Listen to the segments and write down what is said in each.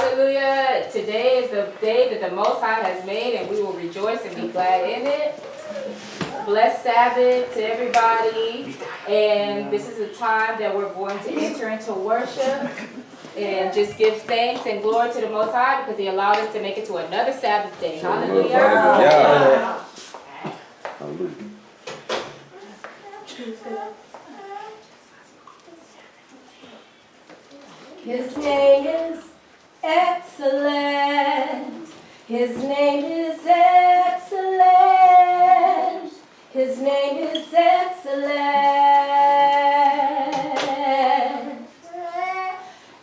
Hallelujah. Today is the day that the Most High has made, and we will rejoice and be glad in it. Blessed Sabbath to everybody. And this is a time that we're going to enter into worship and just give thanks and glory to the Most High because He allowed us to make it to another Sabbath day. Hallelujah. Yeah. His name is excellent. His name is excellent. His name is excellent.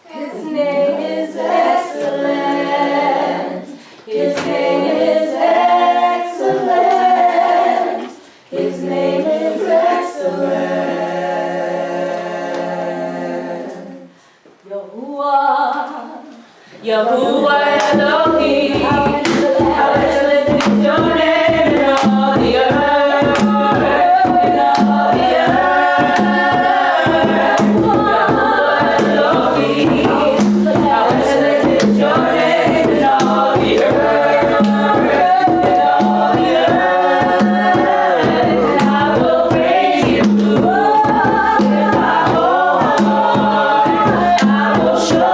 His name is excellent. His name is excellent. His name is excellent. Yahuwah Elohim, how excellent is your name in all the earth, in all the earth. Yahuwah Elohim, how excellent is your name in all the earth, in all the earth. I will praise you with my whole heart. I will show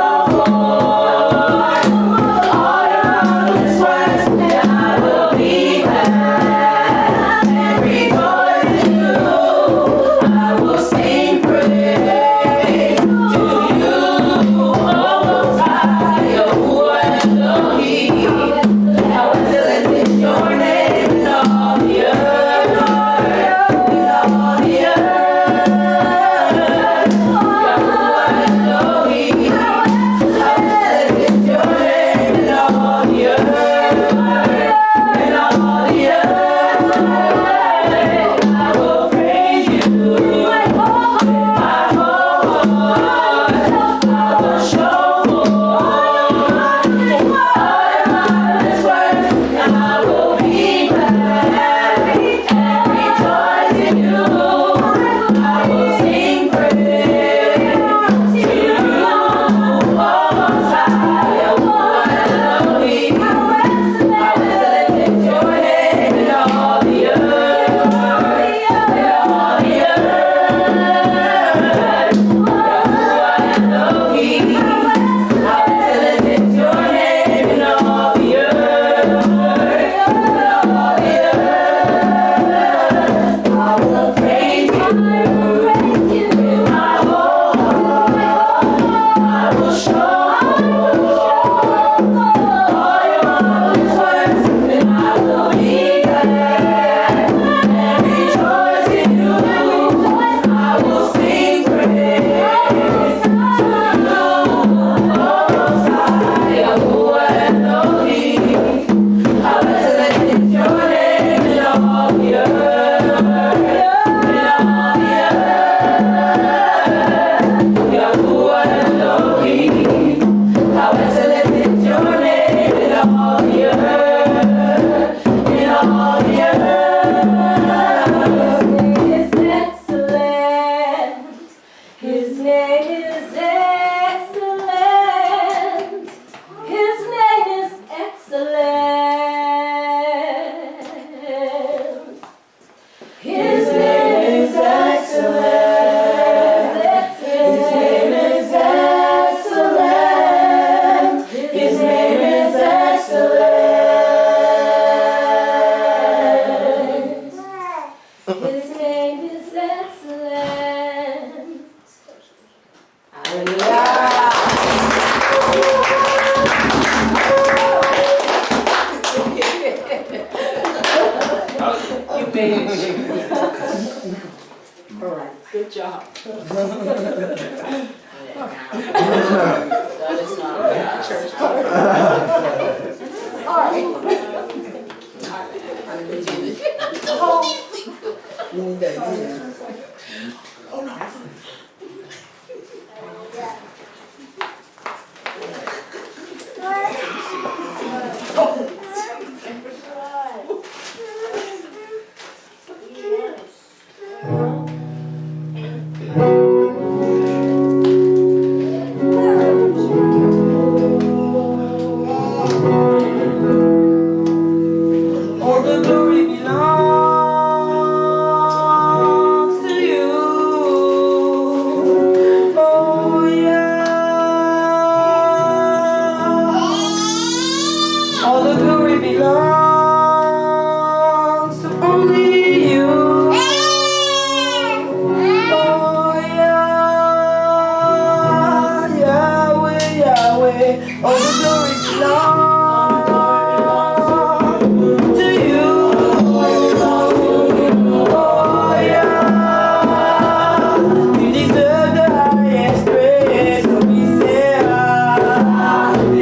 all the glory belongs to you. Oh yeah, you deserve the highest praise, so we say hallelujah.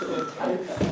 Say Coming back.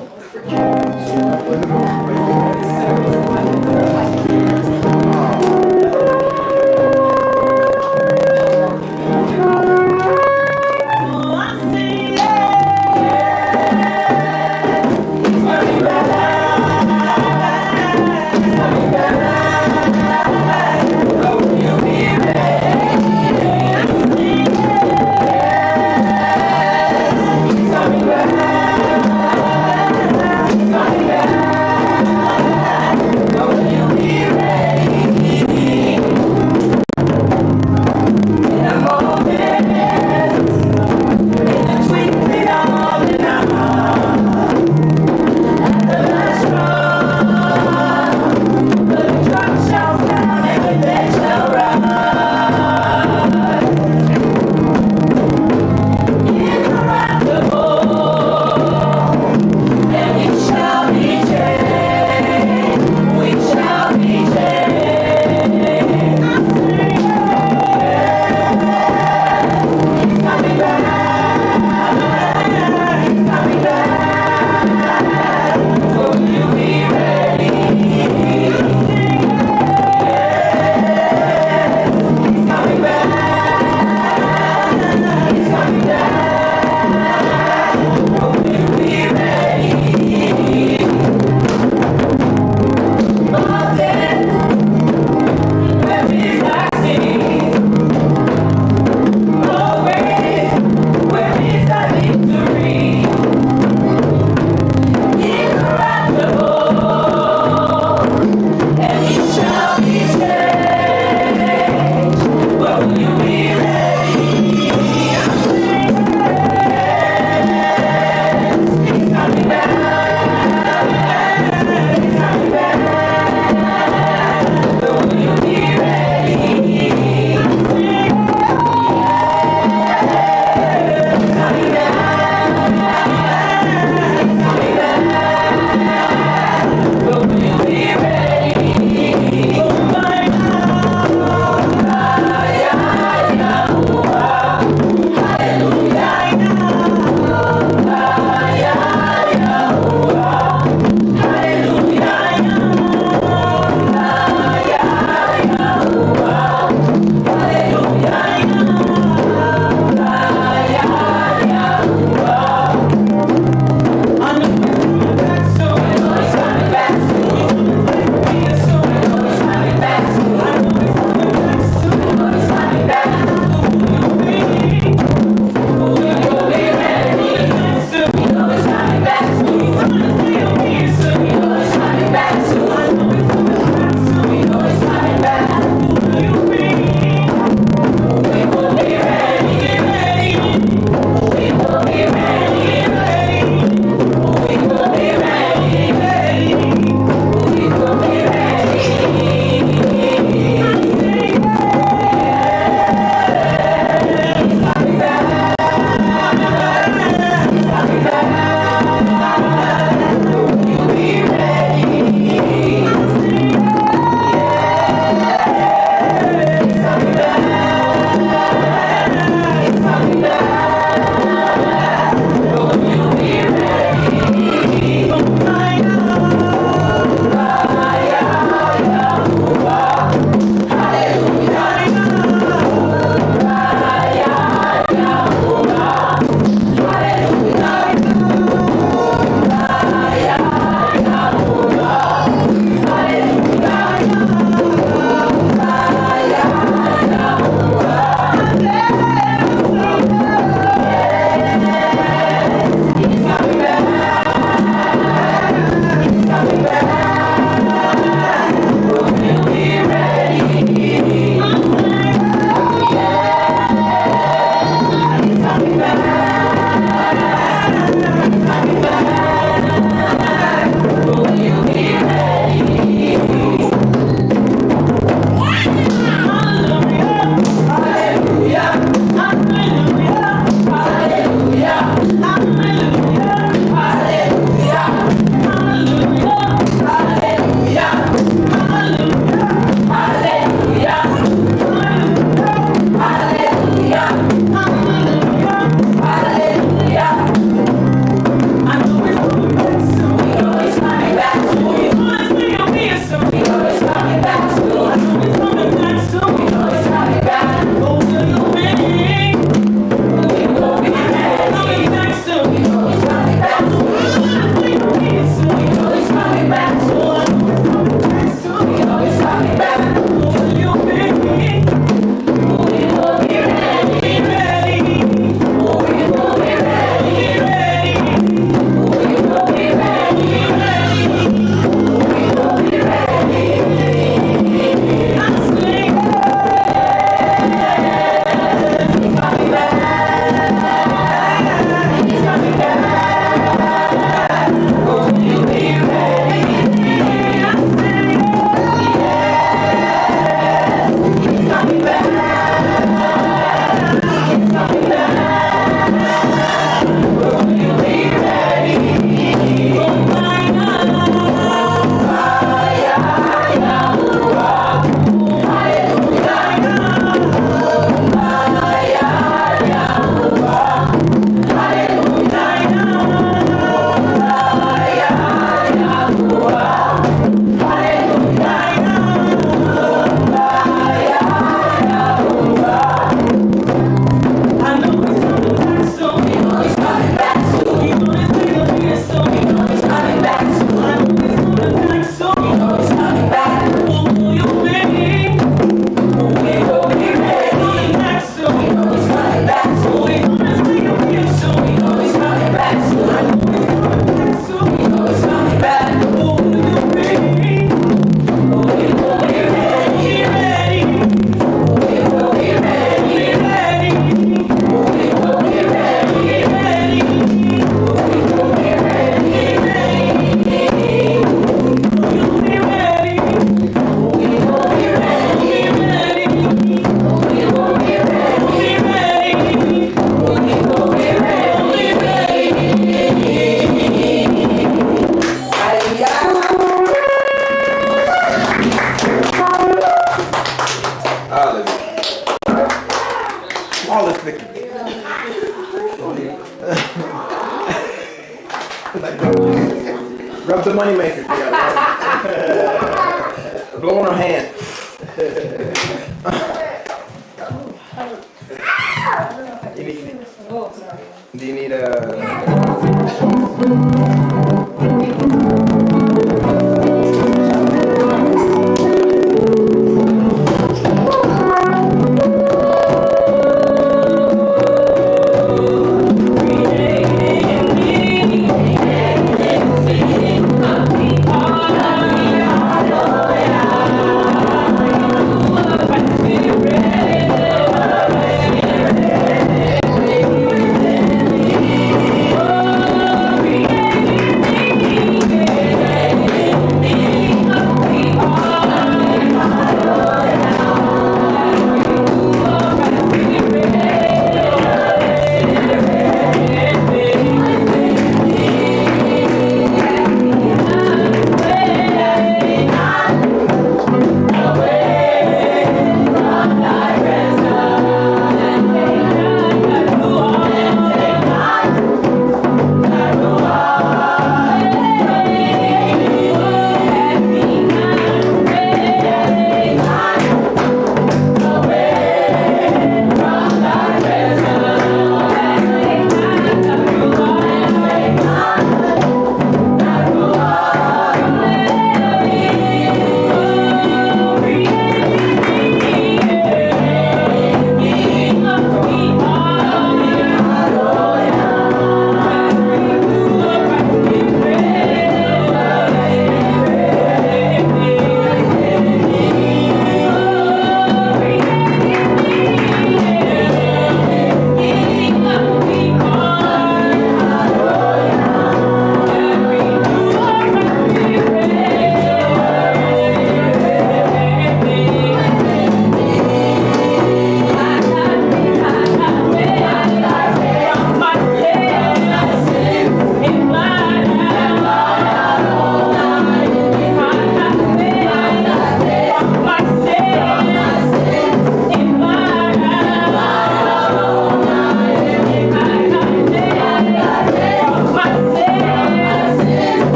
Smallest victory. Rub the money maker together. Blow on her hand. Do you need a...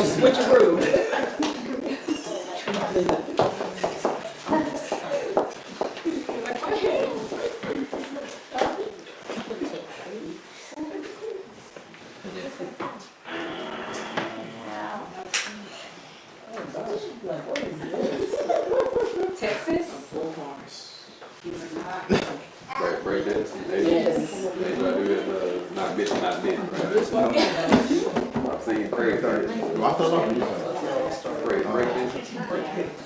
little switcheroo. Texas? Break dance. They try to do that, not bitch, not bitch. I'm saying break dance. Well, I thought Break dance.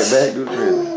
right back to the prison.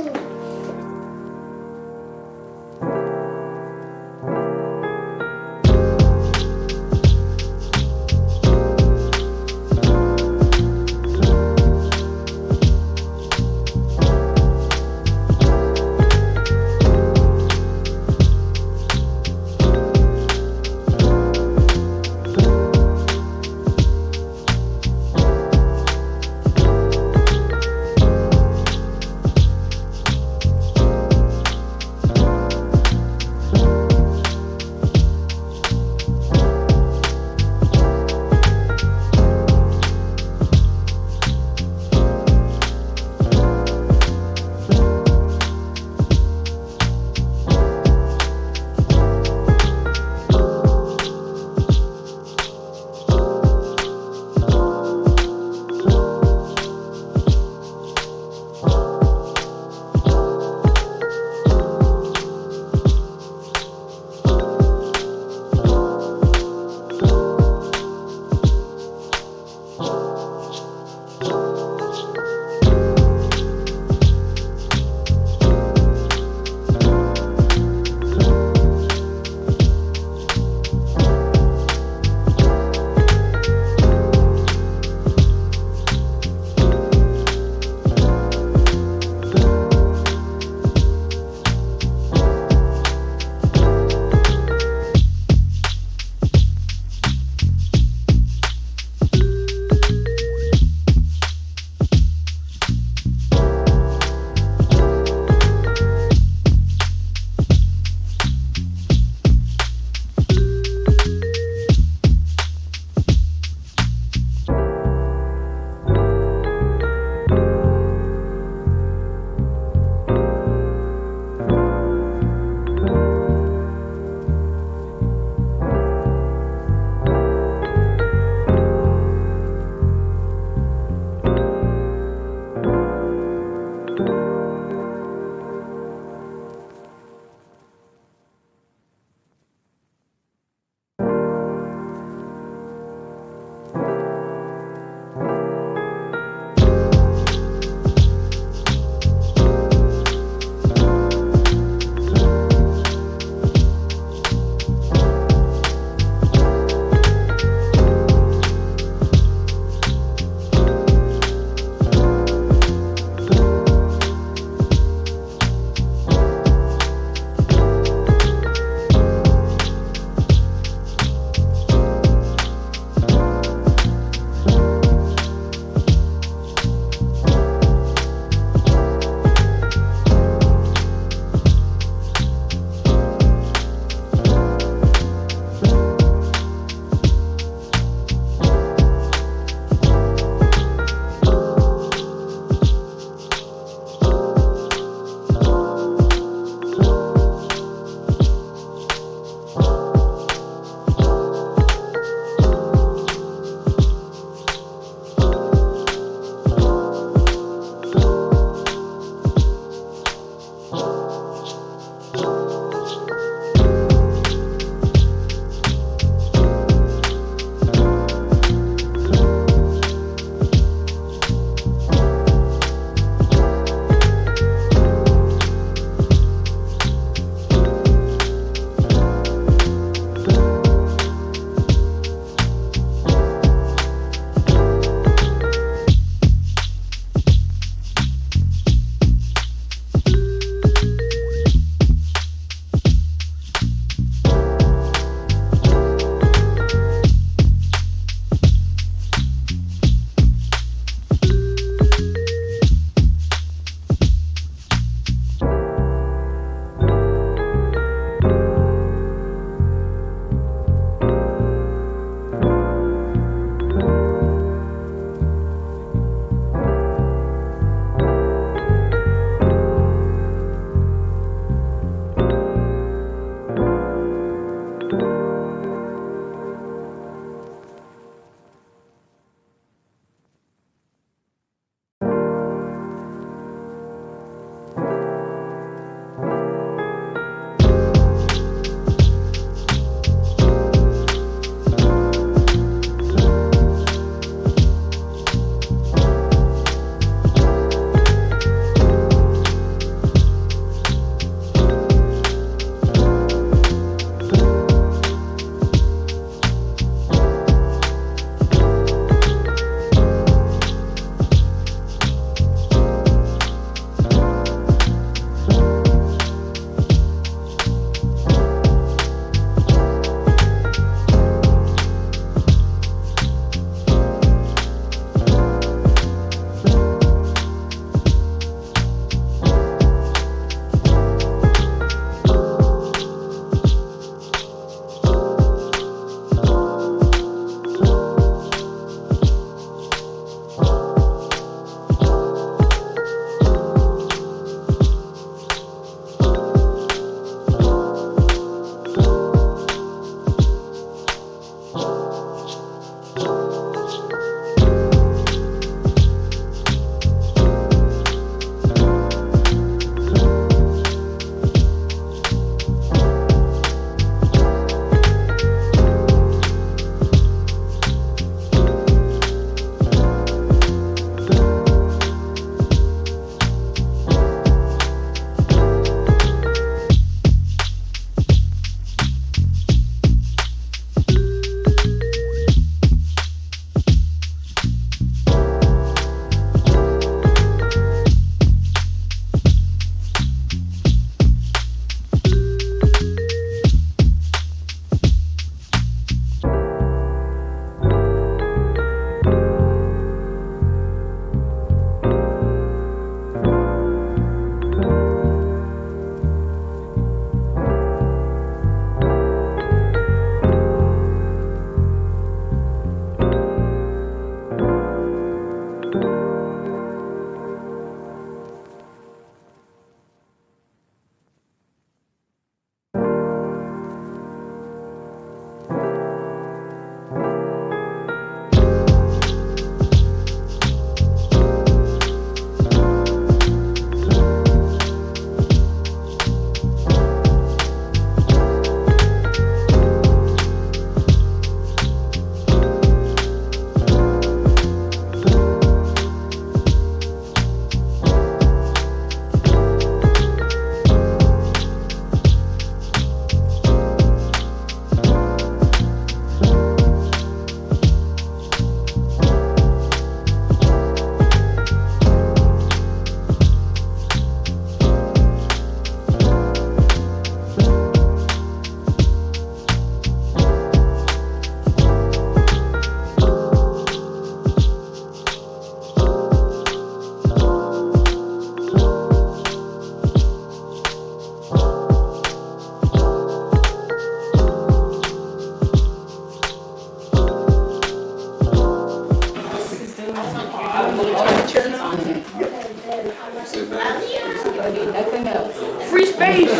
Sit down. Sit down. Nothing else. Free space.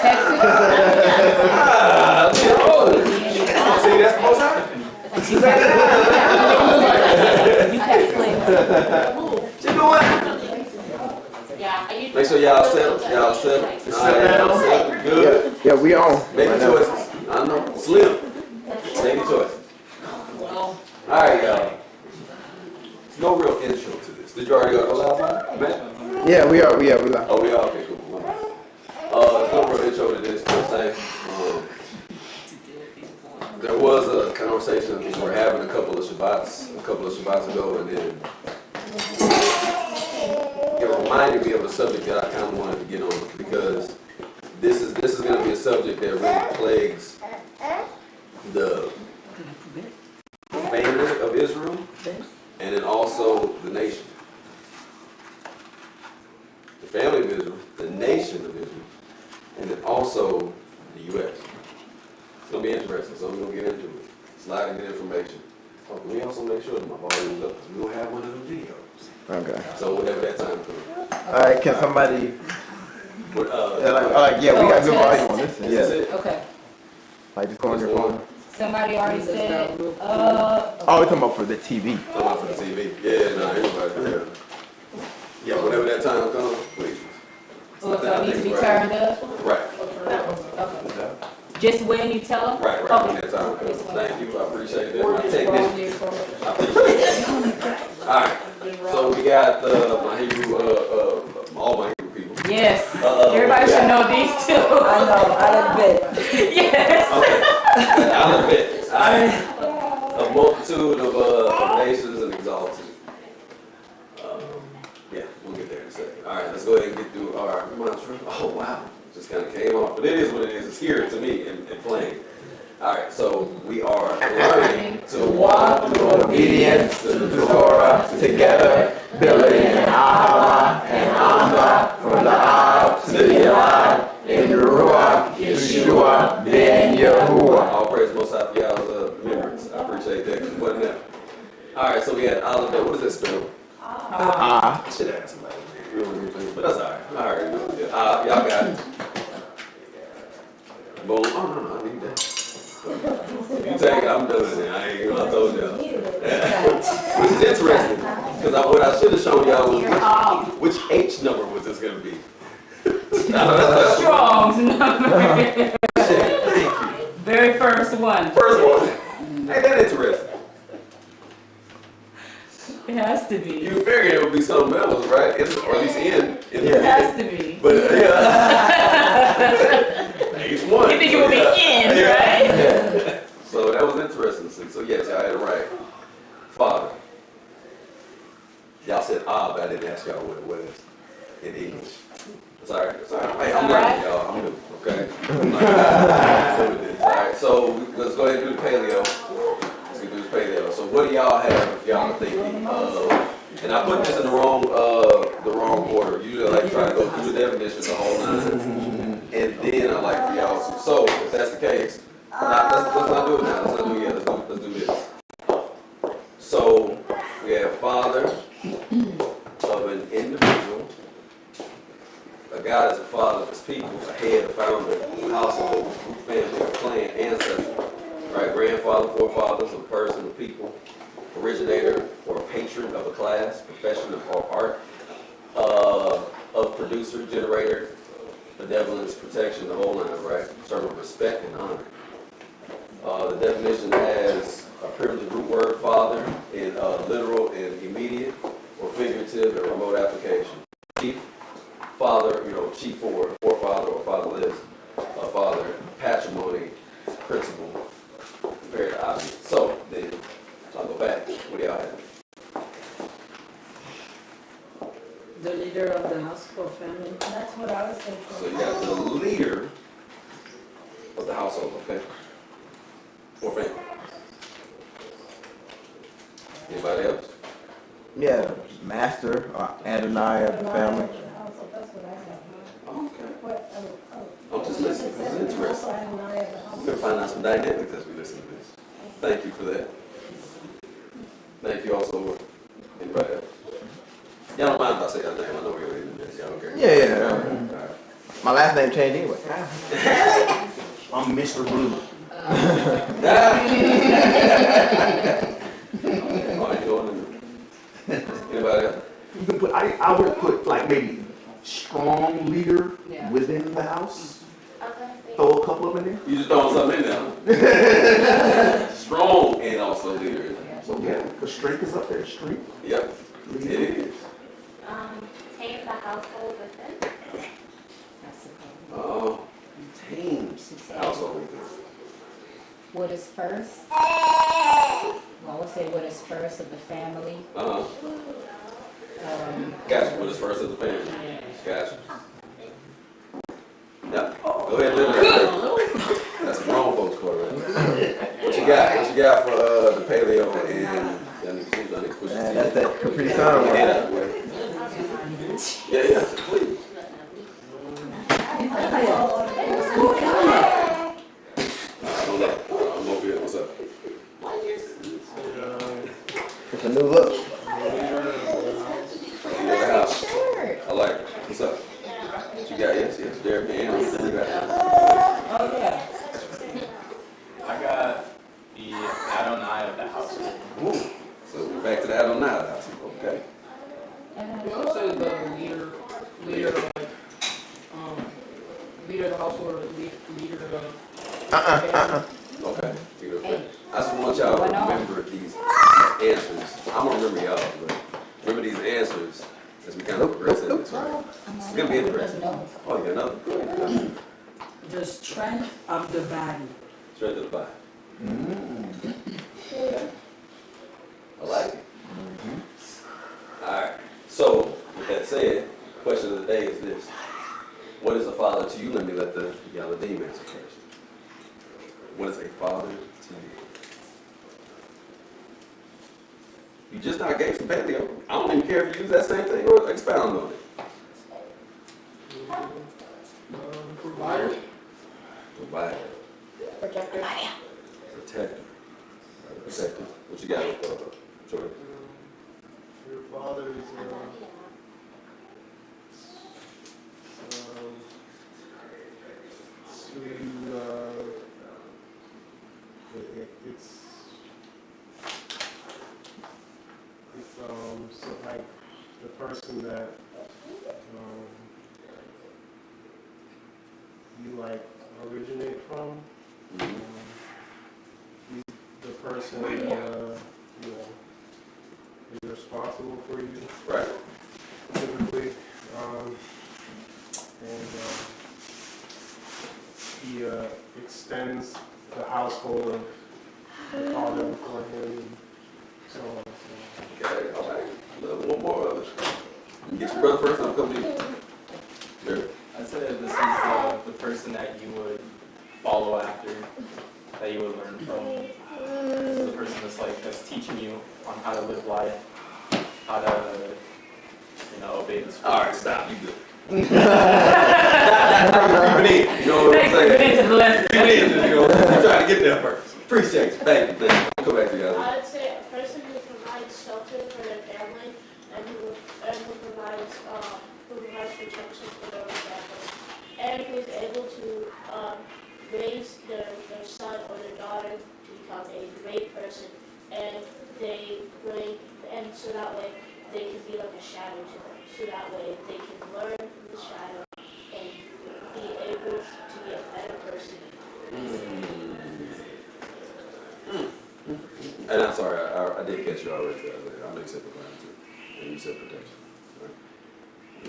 Texas. See, that's the most high. You text Lynn. What you doing? Make sure y'all settle. Y'all settle. Y'all settle. Good. Yeah, we on. Make right the now. choices. I know. Slim. Make the choices. Alright, y'all. There's no real intro to this. Did you already go live, man? Yeah, we are. We are. Oh, we are? Okay, cool. There's no real intro to this per se. There was a conversation we were having a couple of Shabbats ago, and then it reminded me of a subject that I kind of wanted to get on, because this is going to be a subject that really plagues the family of Israel, and then also the nation. The family of Israel, the nation of Israel, and then also the U.S. It's going to be interesting, so we're going to get into it. It's a lot of good information. Oh, can we also make sure that my volume's up, because we don't have one of them videos. Okay. So whenever that time comes. All right. Can somebody? But, Yeah, we got good volume on this. this is Yeah. it. Okay. Like just go on your phone. Somebody already said, Oh, we're talking about for the TV. Come on for the TV. Yeah, no, everybody. Yeah, whenever that time comes, please. so it needs to be turned up. Right. Just when you tell them? Right, when that time comes. Thank you, I appreciate that. My technician. I appreciate that. All right, so we got my Hebrew, all my Hebrew people. Yes. Everybody should know these two. I know, I done bet. Yes. Okay, I'll admit, a multitude of nations and exalted. Yeah, we'll get there in a second. All right, let's go ahead and get through our mantra. Oh, wow. Just kind of came off, but it is what it is. It's here to me and playing. All right, so we are learning to walk through obedience to the Torah together, building Ahava and Amba from the Ab to the Yad in Ruach Yeshua ben Yahuwah. All praise Most High-Yah's remembrance. I appreciate that. Putting that. All right, so we had Aleph. What does that spell? I should ask somebody. But that's all right. All right. Y'all got it. Boom. Oh, no, I need that. You take it, I'm doing it. I ain't gonna, I told y'all. Which is interesting, because what I should have shown y'all was which H number was this gonna be. Strong's number. Very first one. First one. Ain't that interesting? It has to be. You figured it would be something else, right? Or at least in It has to be. But yeah. H one. You think it would be in, right? So that was interesting. So yes, y'all had it right. Father. Y'all said but I didn't ask y'all what it was in English. It's all right. It's all right. Hey, I'm learning, y'all. I'm new, okay? All right, so let's go ahead and do the paleo. Let's get through this paleo. So what do y'all have if y'all are thinking of, and I put this in the wrong order. Usually I like to try to go through the definition the whole nine. And then I like for y'all to, so if that's the case, let's not do it now. Let's not do it yet. Let's do this. So we have father of an individual. A God is a father of his people, a head, a founder, a household, family, a clan, ancestor, right? Grandfather, forefathers, a person, a people, originator or patron of a class, profession or art, of producer, generator, benevolence, protection, the whole line, right? Term of respect and honor. The definition has a privileged root word, father, in literal and immediate or figurative and remote application. Chief, father, chief forefather or fatherless, father, patrimony, principle, very obvious. So then, I'll go back. What do y'all have? The leader of the household family. That's what I was thinking. So you got the leader of the household, okay? Or family. Anybody else? Yeah, master or Adonai of the family. That's what I have. Okay. What, I'm just listening. This is interesting. We're going to find out some dynamics as we listen to this. Thank you for that. Thank you also. And Y'all don't mind if I say your name? I know we're going to do this. Y'all okay? Yeah. All right. My last name changed anyway. I'm Mr. Blue. Oh, you going to anybody else? You can put, I would put like maybe strong leader Yeah. within the house. Okay. Throw a couple of them in there. You just throwing something in there, huh? Strong and also leader. So yeah, because strength is up there. Strength, Yep, it leader. is. Tame the household within. Oh, teams household. What is first? I would say what is first of the family. Gotcha. What is first of the family? Gotcha. Yep. Go ahead and live it. That's a grown folks part, right? What you got? What you got for the paleo and y'all need to push Man, it. that's that Capri Sun one. Yeah, please. I'm over here. What's up? It's a new look. Leader of the house. I like it. What's up? What you got? Yes, Derek and what you got? I got the Adonai of the house. Ooh. So we're back to the Adonai house. Okay. You also say the leader of like, leader of the household, or leader of. Okay. I just want y'all to remember these answers. I'm gonna remember y'all, but remember these answers as we kind of progress in this, right? It's gonna be interesting. Oh, you got another? The strength of the body. Straight to the body. Okay. I like it. Alright. So, with that said, the question of the day is this. What is a father to you? Let me let the Yaladim answer first. What is a father to you? You just now gave some paleo. I don't even care if you use that same thing or expound on it. Provider. Provider. Projector. Protector. Protector. What you got, Jordan? Your father is so like the person that you like originate from. He's the person you know is responsible for you. Right. Typically, and he extends the household of the father before him, and so on. Okay, all right. One more. Get your brother first, I'll come to you. Sure. I'd say that this is the person that you would follow after, that you would learn from. This is the person that's teaching you on how to live life, how to, obey the scriptures. All right, stop. You good. You know what I'm saying? You're trying to get there first. Appreciate you. Thank you. I'll come back to you guys. I would say a person who provides shelter for their family and who provides protection for their family, and who is able to raise their son or their daughter to become a great person, and so that way they can be like a shadow to them. So that way they can learn from the shadow and be able to be a better person. And I'm sorry, I did catch you already. I know you said provider too. And you said protection. Right.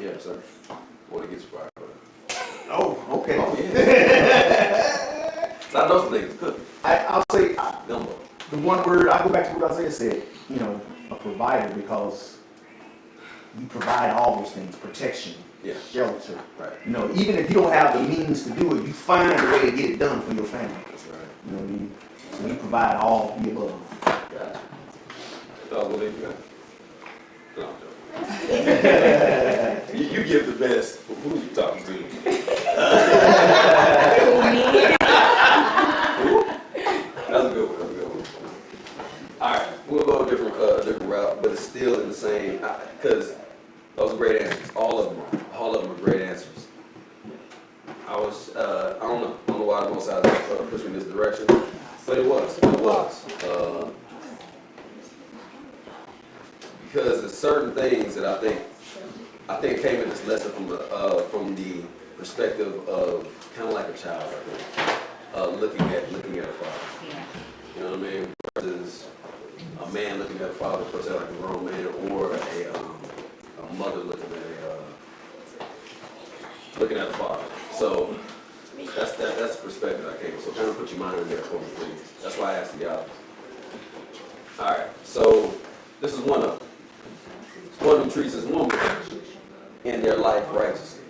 Yeah, sir. Want to get you fired. Oh, okay. Oh, yeah. So I know some niggas cook. I'll say Gumbo. the one word, I'll go back to what Isaiah said, a provider, because you provide all those things, protection, Yeah. shelter. Right. Even if you don't have the means to do it, you find a way to get it done for your family. That's right. You know what I mean? So you provide all the above. Gotcha. Dog, what do you got? No, I'm joking. You give the best. Who you talking to? That's a good one. All right, we'll go a different route, but it's still in the same. Because Those are great answers. All of them are great answers. I don't know why the Most High pushed me in this direction, but it was. Because there's certain things that I think came in this lesson from the perspective of kind of like a child, I think, looking at a father. You know what I mean? Versus a man looking at a father, per se, like a grown man, or a mother looking at a father. So that's the perspective I came with. So kind of put your mind in there for me, please. That's why I asked y'all. All right. So this is one of them. One who treats his woman in their life righteously.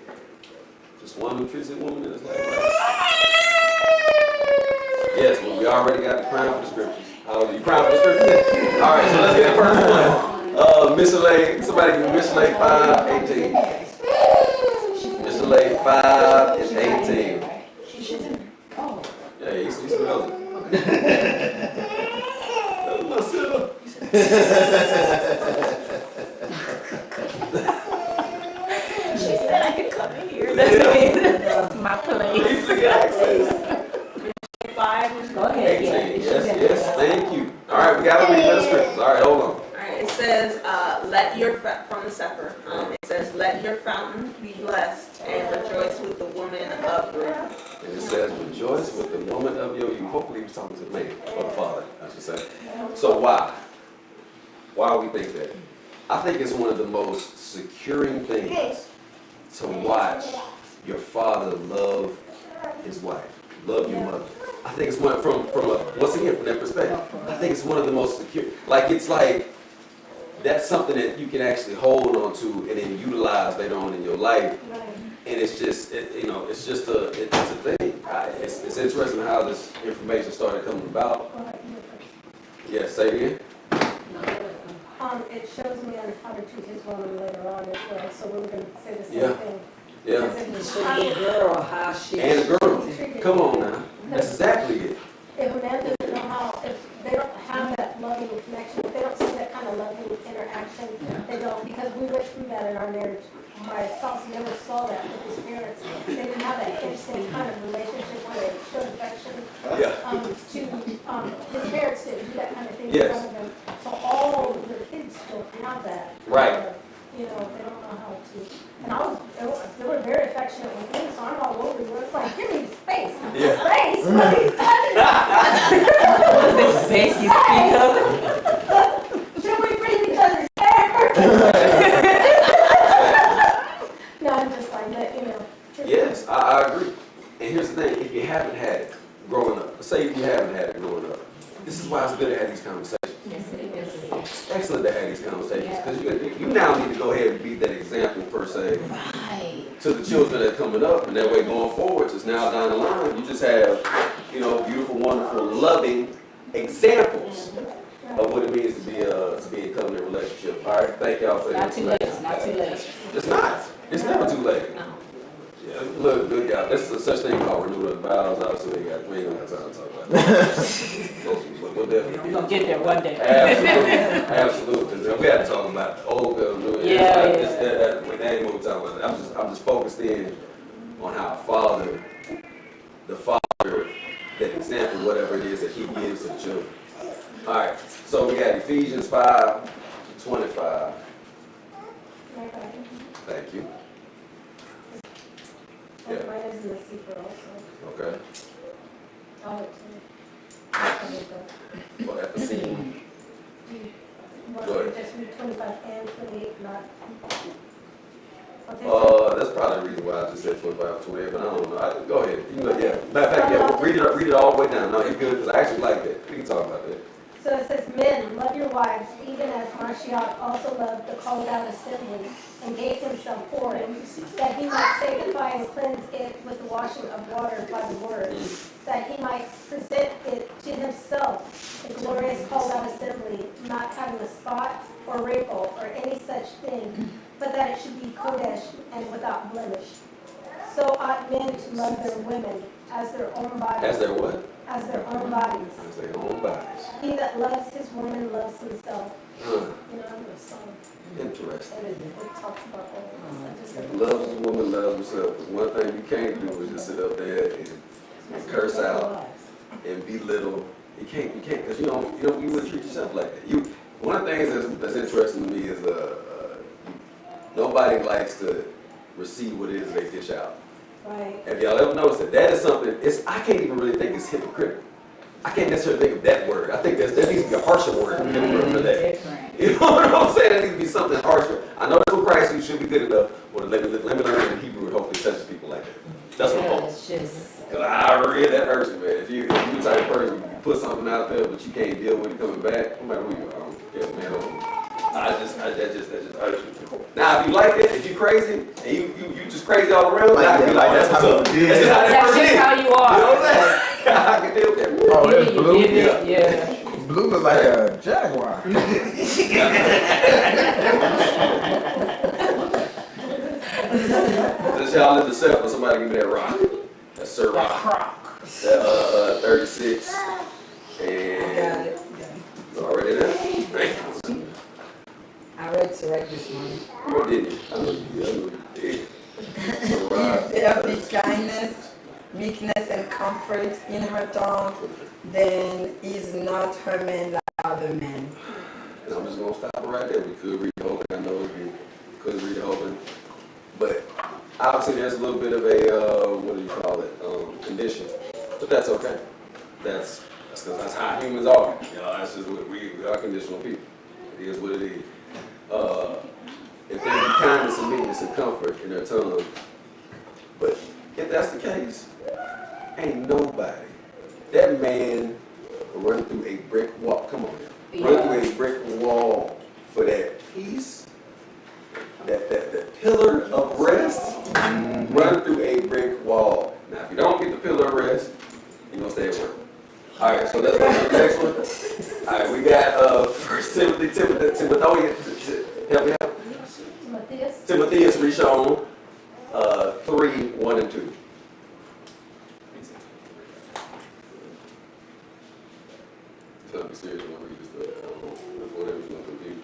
Just one who treats his woman in his life righteously. Yes, well, we already got the crown for the scriptures. You crown for the scriptures? All right, so let's get the first one. Missionary, somebody give me Missionary 5:18. Missionary 5:18. Yeah, you smell it. That's my silver. She said I could come in here. That's my place. 5. Go ahead. 18. Yes, thank you. All right, we got to read the scriptures. All right, hold on. All right, it says, from the Sefer, it says, let your fountain be blessed and rejoice with the woman of your youth. And it says, rejoice with the woman of your youth. Hopefully he's talking to the man, or the father, I should say. So why? Why do we think that? I think it's one of the most securing things to watch your father love his wife, love your mother. I think it's one from that perspective. I think it's one of the most secure. It's like that's something that you can actually hold on to and then utilize later on in your life. And it's just, it's a thing. It's interesting how this information started coming about. Yes, say it again. It shows me on how to treat his woman later on as well, so we're going to say the same Yeah. thing. Yeah. So the girl, how she. And the girl. Come on now. That's exactly it. If a man doesn't know how, if they don't have that loving connection, if they don't see that kind of loving interaction, they don't, because we went through that in our marriage. My spouse never saw that with his parents. They didn't have that instant kind of relationship where they showed affection to his parents didn't do that kind of thing in front of them. So all of the kids don't have that. Right. They don't know how to. And they were very affectionate with me, so I'm all over you. It's like, give me space. Yeah. Space. What are you The space you speak of. Should we breathe each other's air? No, I'm just like that, Yes, I agree. And here's the thing, if you haven't had it growing up, say you haven't had it growing up, this is why it's good to have these conversations. It's excellent to have these conversations, because you now need to go ahead and be that example, per se, to the children that are coming up, and that way going forward, just now down the line, you just have, beautiful, wonderful, loving examples of what it means to be in a covenant relationship. All right, thank y'all for Not too late, it's not too late. It's not. It's never too late. No. Yeah, look, y'all. There's such thing called renewal of vows. Obviously, we ain't gonna have time to talk about that. We'll definitely We're going to get there one day. Absolutely. We had to talk about the old covenant. That ain't what we're talking about. I'm just focused in on how the father, that example, whatever it is that he gives to the children. All right. So we got Ephesians 5:25. Thank you. Mine is in the secret also. Okay. I'll Well, at the scene. Go ahead. Just read 25 and 28, not. That's probably the reason why I just said 25, 28, but I don't know. Go ahead. Matter of fact, read it all the way down. No, you're good, because I actually like that. We can talk about that. So it says, men, love your wives, even as Mashiach also loved the called out assembly and gave himself for it, that he might sanctify and cleanse it with the washing of water by the word, that he might present it to himself, a glorious called out assembly, not having a spot or wrinkle or any such thing, but that it should be kodesh and without blemish. So ought men to love their women as their own bodies. As their what? as their own bodies. As their own bodies. He that loves his woman loves himself. Huh. You know, the song. Interesting. It talks about all this. I just Loves a woman, loves himself. But one thing you can't do is just sit up there and curse out and belittle. You can't, because you wouldn't treat yourself like that. One of the things that's interesting to me is nobody likes to receive what it is they dish out. Right. Have y'all ever noticed that is something? I can't even really think it's hypocritical. I can't necessarily think of that word. I think that needs to be a harsher word for that. You know what I'm saying? That needs to be something harsher. I know that's what Christ you should be good enough. Well, let me learn in Hebrew and hopefully touches people like that. That's what I'm saying. Because I read that hurts me, man. If you the type of person, you put something out there, but you can't deal with it coming back, no matter who you are, I don't care, man. That just hurts me. Now, if you like it, if you crazy, and you just crazy all around, I can be like, that's what's up. That's just how you are. You know what I'm saying? I can deal with that. Oh, it's blue. Yeah. Blue looks like a jaguar. This y'all live the set for somebody give me that rock. That's Sir Rock. That 36. And you already there? Thank you. I read Sirach this morning. What did you? I know you did. Sir Rock. There be kindness, meekness, and comfort in her tongue, then is not her man like other men. And I'm just going to stop it right there. We could read the whole thing. I know we could read the whole thing. But obviously there's a little bit of a, what do you call it, condition. But that's okay. That's because that's how humans are. You know, that's just what we are conditional people. It is what it is. If there be kindness and meekness and comfort in their tongue. But if that's the case, ain't nobody. That man will run through a brick wall. Come on now. Run through a brick wall for that peace, that pillar of rest. Run through a brick wall. Now, if you don't get the pillar of rest, you're going to stay at work. All right, so let's go to the next one. All right, we got 1 Timothy, help me out. Timotheus Rishon, 3, 1 and 2. So I'm serious when I read this, but I don't know before they was going to confuse.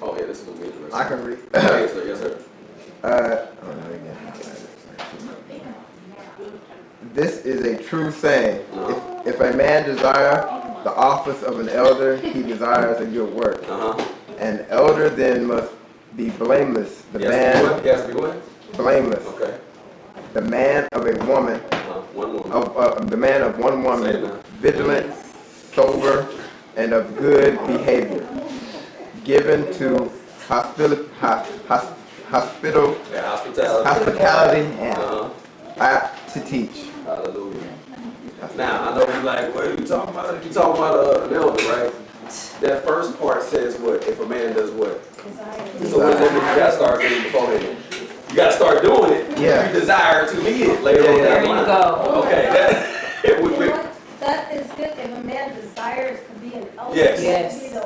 Oh yeah, this is a weird verse. I can read. Yes, sir. Yes, sir. This is a true saying. If a man desire the office of an elder, he desires a good work. An elder then must be blameless. The man he has to be what? Blameless. Okay. The man of a woman. One woman. The man of one woman, vigilant, sober, and of good behavior, given to hospitality and apt to teach. Hallelujah. Now, I know you're like, what are you talking about? You're talking about an elder, right? That first part says what? If a man does what? So what does that mean? You got to start doing it beforehand. You got to start doing it. Yeah. You desire to be it later on down the line. There you go. Okay. That is good if a man desires to be an elder. Yes. To be the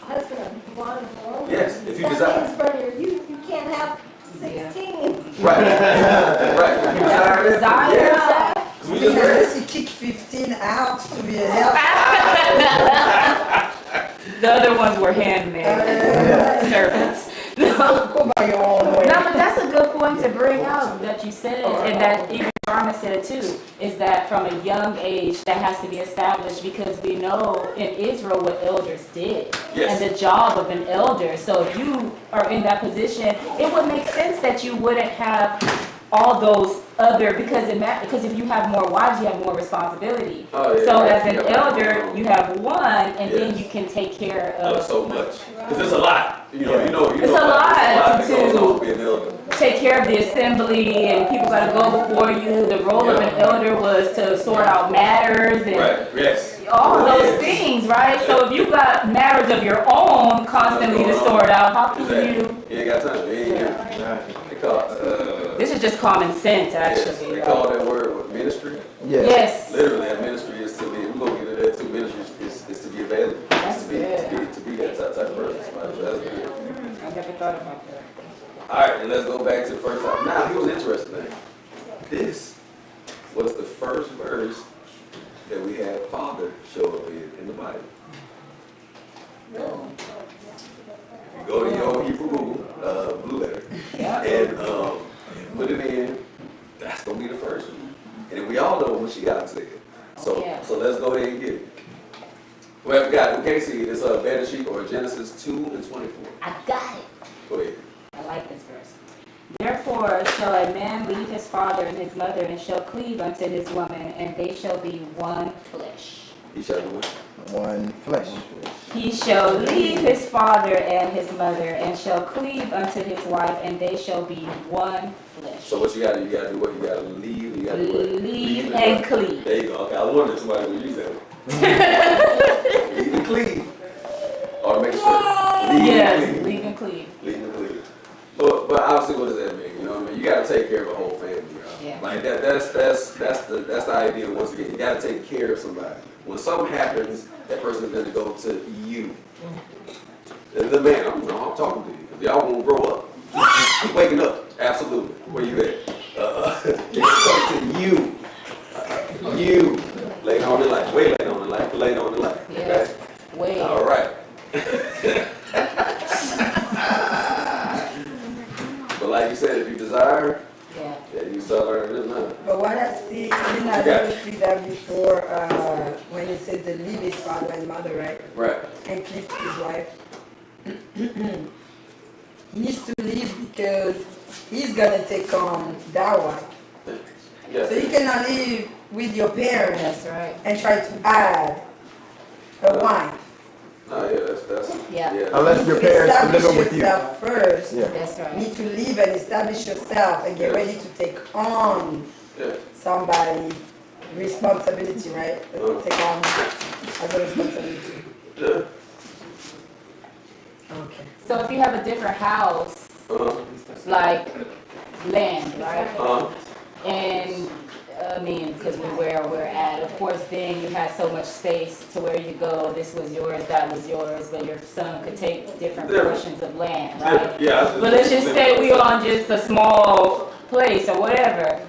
husband of one woman. Yes, if you that desire. means from your youth, you can't have 16. Right. Right. If you desire that. Desire. We just read. Unless you kick 15 out to be a helper. The other ones were handmade servants. Go by your own way. No, but that's a good point to bring out that you said, and that even Dharma said too, is that from a young age that has to be established because we know in Israel what elders did and the job of an elder. So if you are in that position, it would make sense that you wouldn't have all those other, because if you have more wives, you have more responsibility. So as an elder, you have one, and then you can take care of so much. Because it's a lot. You know, it's a lot that goes on to being an elder. take care of the assembly, and people got to go before you. The role of an elder was to sort out matters and all those things, right? So if you got matters of your own constantly to sort out, how can you? You ain't got time. You ain't got This is just common sense, actually. They call that word what, ministry? Yes. Literally, a ministry is to be. We're going to get into that too. Ministry is to be available. That's to be that type of person. So that's good. I never thought about that. let's go back to the first time. Now, here's an interesting thing. This was the first verse that we had Father show up in the Bible. If you go to your Hebrew Google, Blue Letter, and put it in, that's going to be the first one. And then we all know what Mashiach said. So let's go ahead and get it. Whoever got it, who can't see it, it's a better sheet or Genesis 2:24. I got it. Go ahead. I like this verse. Therefore shall a man leave his father and his mother, and shall cleave unto his woman, and they shall be one flesh. He shall do what? One flesh. He shall leave his father and his mother, and shall cleave unto his wife, and they shall be one flesh. So what you got to do? You got to do what? You got to leave. You got to do what? Leave and cleave. There you go. Okay, I wondered if somebody would use that. Leave and cleave. Or make sure. Yes, leave and cleave. Leave and cleave. But obviously, what does that mean? You know what I mean? You got to take care of a whole family. Yeah. Like that's the idea. Once again, you got to take care of somebody. When something happens, that person is going to go to you. And the man, I'm talking to you because y'all won't grow up. Keep waking up. Absolutely. Where you at? It's going to you. You. Lay on the light. Way lay on the light. Lay on the light. Okay? Wait. All right. But like you said, if you desire, you start learning this now. But what I see, you never see that before when it says to leave his father and mother, right? Right. And keep his wife. He needs to leave because he's gonna take on that wife. Yes. So you cannot live with your parents. That's right. And try to add a wife. Oh yeah, that's Yeah. Unless your parents are living with Establish you. yourself first. Yeah. That's right. You need to leave and establish yourself and get ready to take on somebody responsibility, right? Take on as a responsibility. Yeah. Okay. So if you have a different house, like land, right? And I mean, because where we're at, of course, then you have so much space to where you go. This was yours, that was yours, but your son could take different portions of land, right? Yeah. But let's just say we on just a small place or whatever.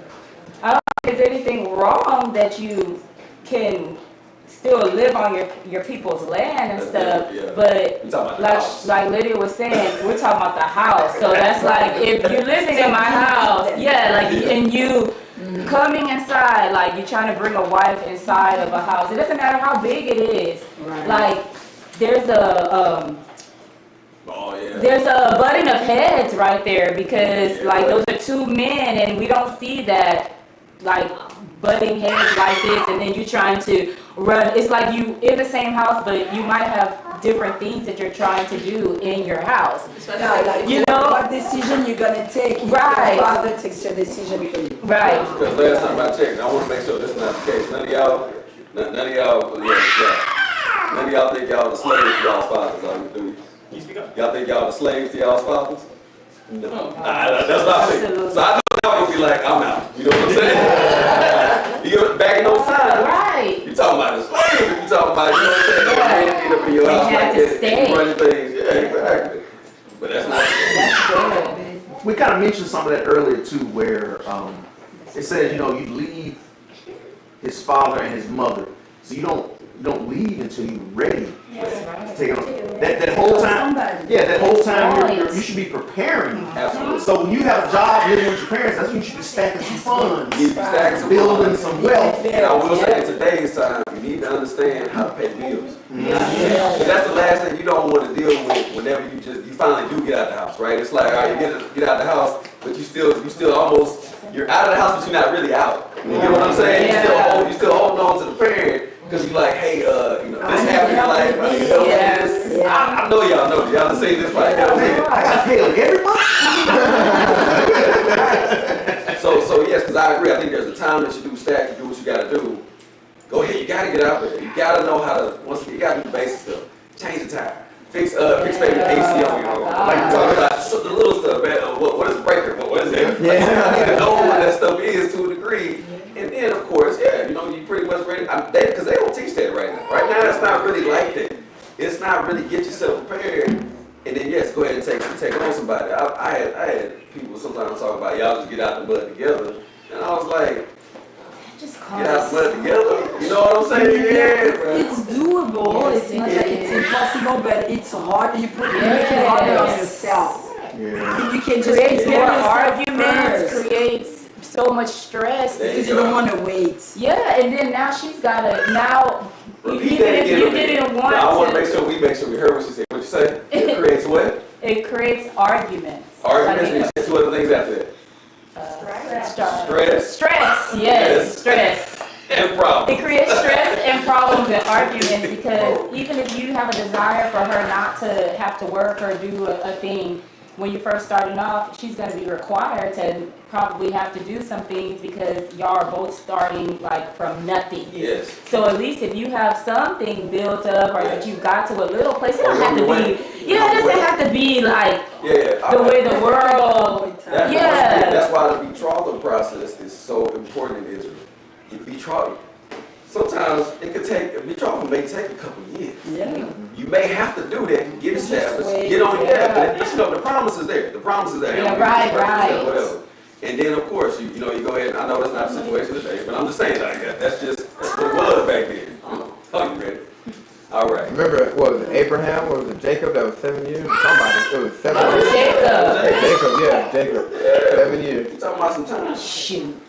I don't think there's anything wrong that you can still live on your people's land and stuff, but like Lydia was saying, we're talking about the house. So that's like if you're living in my house, and you coming inside, like you're trying to bring a wife inside of a house. It doesn't matter how big it is. Right. Like there's a there's a butting of heads right there because like those are two men and we don't see that like butting heads like this, and then you trying to run. It's like you in the same house, but you might have different things that you're trying to do in your house. Yeah, like you know what decision you're gonna take. Right. Your father takes your decision for you. Right. Because last time I checked, I want to make sure this is not the case. None of y'all think y'all the slaves to y'all's fathers, are you? Do y'all think y'all the slaves to y'all's fathers? No. That's not me. So I know y'all gonna be like, I'm out. You know what I'm saying? You go back in those times. Right. You talking about the slaves? You talking about, you know what I'm saying? You end up in your house like that and running things. Yeah, exactly. But that's not. That's good. We kind of mentioned some of that earlier too, where it says, you leave his father and his mother. So you don't leave until you're ready to take it on. That whole time, that whole time you should be preparing. Absolutely. So when you have a job living with your parents, that's when you should be stacking some funds, building some wealth. And I will say in today's time, you need to understand how to pay bills. Because that's the last thing you don't want to deal with whenever you finally do get out the house, right? It's like, all right, you get out the house, but you still almost, you're out of the house, but you're not really out. You get what I'm saying? You still holding on to the parent. Because you're like, hey, this happened in life. I know y'all know. Y'all have seen this right now. I got to pay them every month. So yes, because I agree. I think there's a time that you do stack, you do what you got to do. Go ahead. You got to get out there. You got to know how to, once again, you got to do the basic stuff. Change the tire. Fix maybe the AC on your own. Like you talking about the little stuff, man. What is a breaker? What is it? You need to know what that stuff is to a degree. And then, of course, you pretty much ready. Because they don't teach that right now. Right now, it's not really like that. It's not really get yourself prepared And then yes, go ahead and take on somebody. I had people sometimes talk about y'all just get out the mud together, and I was like, Just get out the mud together. You know what I'm saying? Yeah, bro. It's doable. It's not like it's impossible, but it's hard. You make it harder on yourself. Yeah. You can just creates more prepare yourself arguments, first, creates so much stress. There because you don't want to wait. Yeah, and then now she's gotta now. Repeat Even that if again. you didn't want I want to, to make sure we heard what she said. What you say? It creates what? it creates arguments. Arguments. And you said two other things after that. Stress. Stress, yes, stress. And problems. It creates stress and problems and arguments because even if you have a desire for her not to have to work or do a thing, when you first starting off, she's going to be required to probably have to do some things because y'all are both starting like from nothing. Yes. So at least if you have something built up or that you got to a little place, it don't have to be, it doesn't have to be like the way the world, That's why the betrothal process is so important in Israel. The betrothal, sometimes it could take, a betrothal may take a couple of years. Yeah. You may have to do that to get established, get on your but you know, the promise is there. The promise is there. Yeah, right. Whatever. And then, of course, you know, you go ahead, I know that's not the situation today, but I'm just saying, like, that's what it was back then. Oh, you ready? All right. Remember, what was it, Abraham, or was it Jacob that was 7 years? Somebody, it was 7 years. Jacob, 7 years. You talking about some time? Shoot.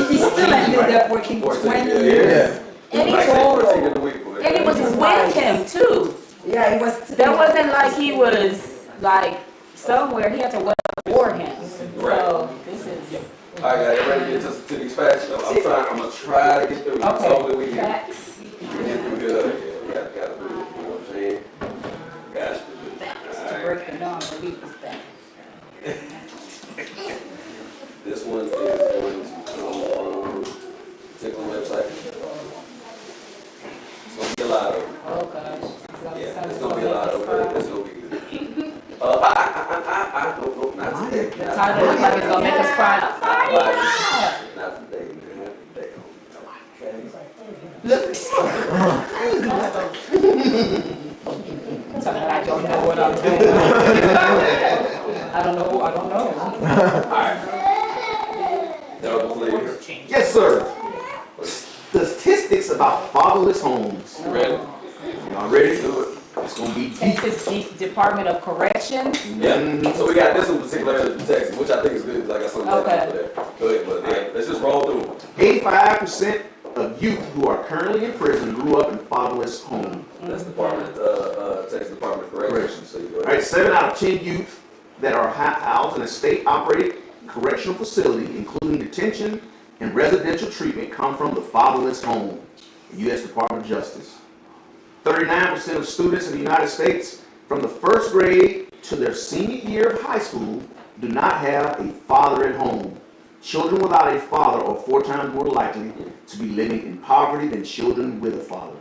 He still ended up working 20 years. Yeah. and he Like was, 14 in the week, boy. and it was with him too. Yeah, it was. That wasn't like he was like somewhere, he had to work for him. So this is. All right, guys, ready to get to these facts? I'm gonna try to get through. Okay. So we can Facts. get through here. We gotta do it. You know what I'm saying? Got to do it. All right. Break the non-believers back. This one is going to come on particular website. It's gonna be a lot of them. Oh gosh. Yeah, it's gonna be a lot of them. It's gonna be good. I don't know, not today. The title looks like it's gonna make us cry. Not today, man. Not today. Okay. Look. Something I don't know what I'm doing. I don't know. That was clear. Yes, sir. Statistics about fatherless homes. You ready? Y'all ready to do it? It's gonna be deep. Texas Department of Corrections. Yeah. So we got this one particularly from Texas, which I think is good. 'Cause I got something for that. Go ahead, but yeah, let's just roll through. 85% of youth who are currently in prison grew up in fatherless homes. That's Texas Department of Corrections. So you go All ahead. right, 7 out of 10 youth that are housed in a state-operated correctional facility, including detention and residential treatment, come from the fatherless home. The U.S. Department of Justice. 39% of students in the United States from the first grade to their senior year of high school do not have a father at home. Children without a father are 4 times more likely to be living in poverty than children with a father.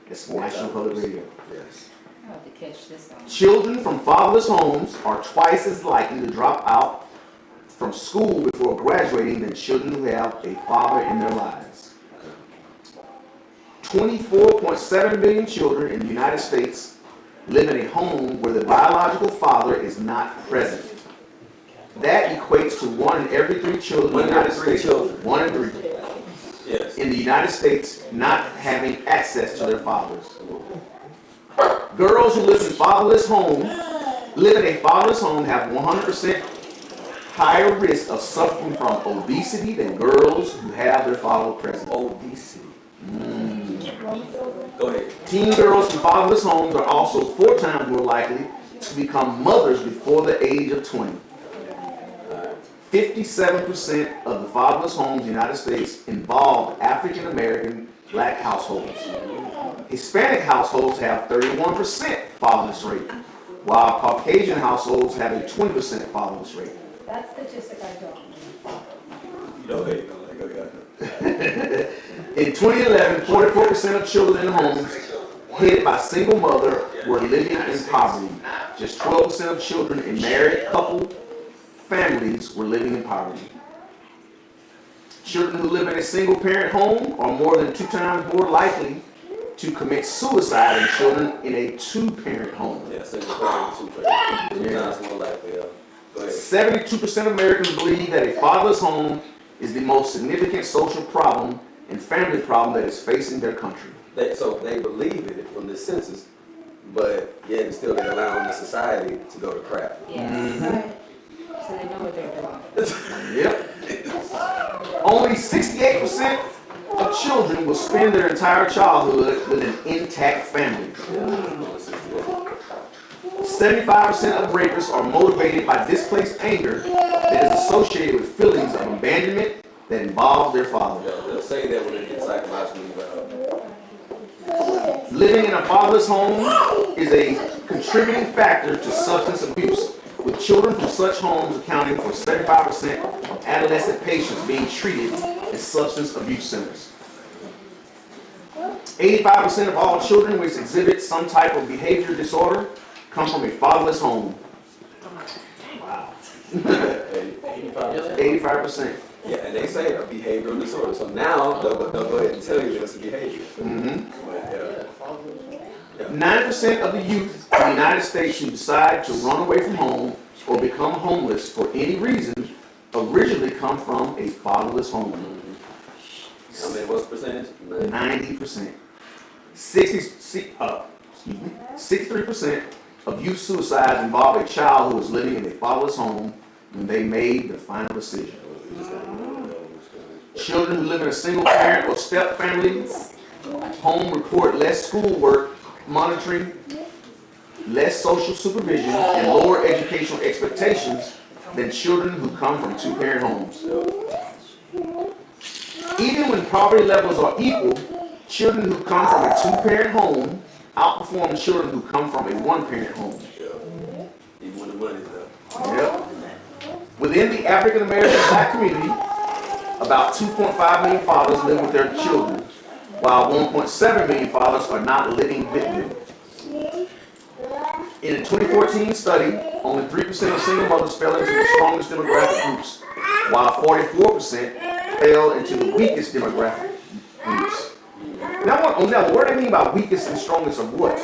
That's National Public Radio. Yes. I have to catch this one. Children from fatherless homes are twice as likely to drop out from school before graduating than children who have a father in their lives. 24.7 million children in the United States live in a home where the biological father is not present. That equates to 1 in every 3 children in the United States. 1 in 3. Yes. In the United States not having access to their fathers. Girls who live in fatherless homes, live in a fatherless home have 100% higher risk of suffering from obesity than girls who have their father present. Obesity. Go ahead. Teen girls from fatherless homes are also 4 times more likely to become mothers before the age of 20. 57% of the fatherless homes in the United States involve African American black households. Hispanic households have 31% fatherless rate, while Caucasian households have a 20% fatherless rate. That statistic I don't. Okay, go ahead. In 2011, 44% of children in homes headed by single mother were living in poverty. Just 12% of children in married couple families were living in poverty. Children who live in a single parent home are more than 2 times more likely to commit suicide in children in a two-parent home. Yeah, single parent, two parent. Two times more likely, yeah. Go ahead. 72% of Americans believe that a fatherless home is the most significant social problem and family problem that is facing their country. So they believe it from the census, but yet and still they're allowing the society to go to crap. Yes. So they know what they're doing. Yep. Only 68% of children will spend their entire childhood with an intact family. 75% of rapists are motivated by displaced anger that is associated with feelings of abandonment that involve their father. They'll say that when they get psychologically involved. Living in a fatherless home is a contributing factor to substance abuse, with children from such homes accounting for 75% of adolescent patients being treated at substance abuse centers. 85% of all children which exhibit some type of behavior disorder come from a fatherless home. Wow. 85%. Yeah, and they say a behavioral disorder. So now they'll go ahead and tell you that it's a behavior. Mm-hmm. But, 9% of the youth in the United States who decide to run away from home or become homeless for any reason originally come from a fatherless home. I mean, what's the percentage? 90%. 63% of youth suicides involve a child who was living in a fatherless home when they made the final decision. Children who live in a single parent or step family home report less schoolwork monitoring, less social supervision, and lower educational expectations than children who come from two-parent homes. Even when poverty levels are equal, children who come from a two-parent home outperform children who come from a one-parent home. Even when the money's up. Yep. Within the African American Black community, about 2.5 million fathers live with their children, while 1.7 million fathers are not living with them. In a 2014 study, only 3% of single mothers fell into the strongest demographic groups, while 44% fell into the weakest demographic groups. Now, what do they mean by weakest and strongest of what?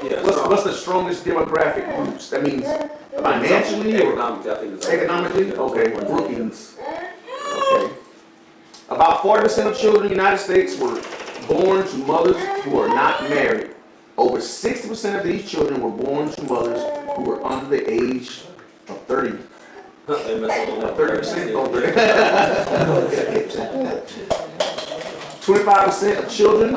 Yeah, What's the strongest demographic groups? That means financially or economically? Okay, Brookings. Okay. About 40% of children in the United States were born to mothers who are not married. Over 60% of these children were born to mothers who were under the age of 30. 30% over. 25% of children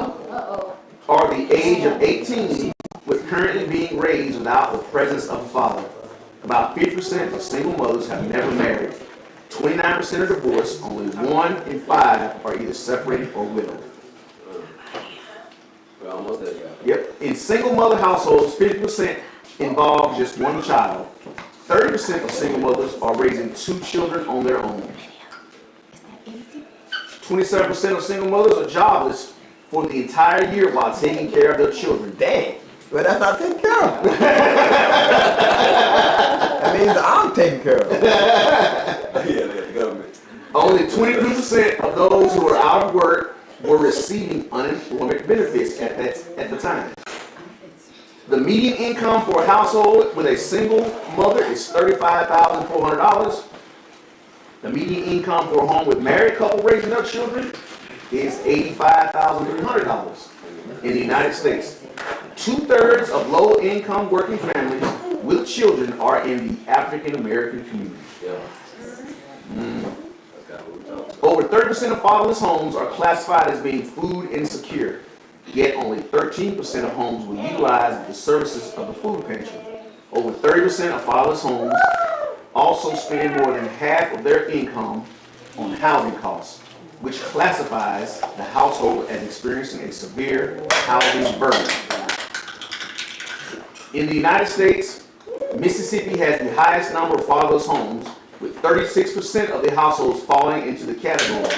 are the age of 18, with currently being raised without the presence of a father. About 50% of single mothers have never married. 29% are divorced. Only 1 in 5 are either separated or widowed. We're almost there, guys. Yep. In single mother households, 50% involve just one child. 30% of single mothers are raising 2 children on their own. 27% of single mothers are jobless for the entire year while taking care of their children. Dang. But that's not taken care of. That means I'm taken care of. Yeah, the government. Only 22% of those who are out of work were receiving unemployment benefits at the time. The median income for a household with a single mother is $35,400. The median income for a home with married couple raising their children is $85,300 in the United States. 2/3 of low-income working families with children are in the African American community. Over 30% of fatherless homes are classified as being food insecure, yet only 13% of homes will utilize the services of the food pantry. Over 30% of fatherless homes also spend more than half of their income on housing costs, which classifies the household as experiencing a severe housing burden. In the United States, Mississippi has the highest number of fatherless homes, with 36% of the households falling into the category.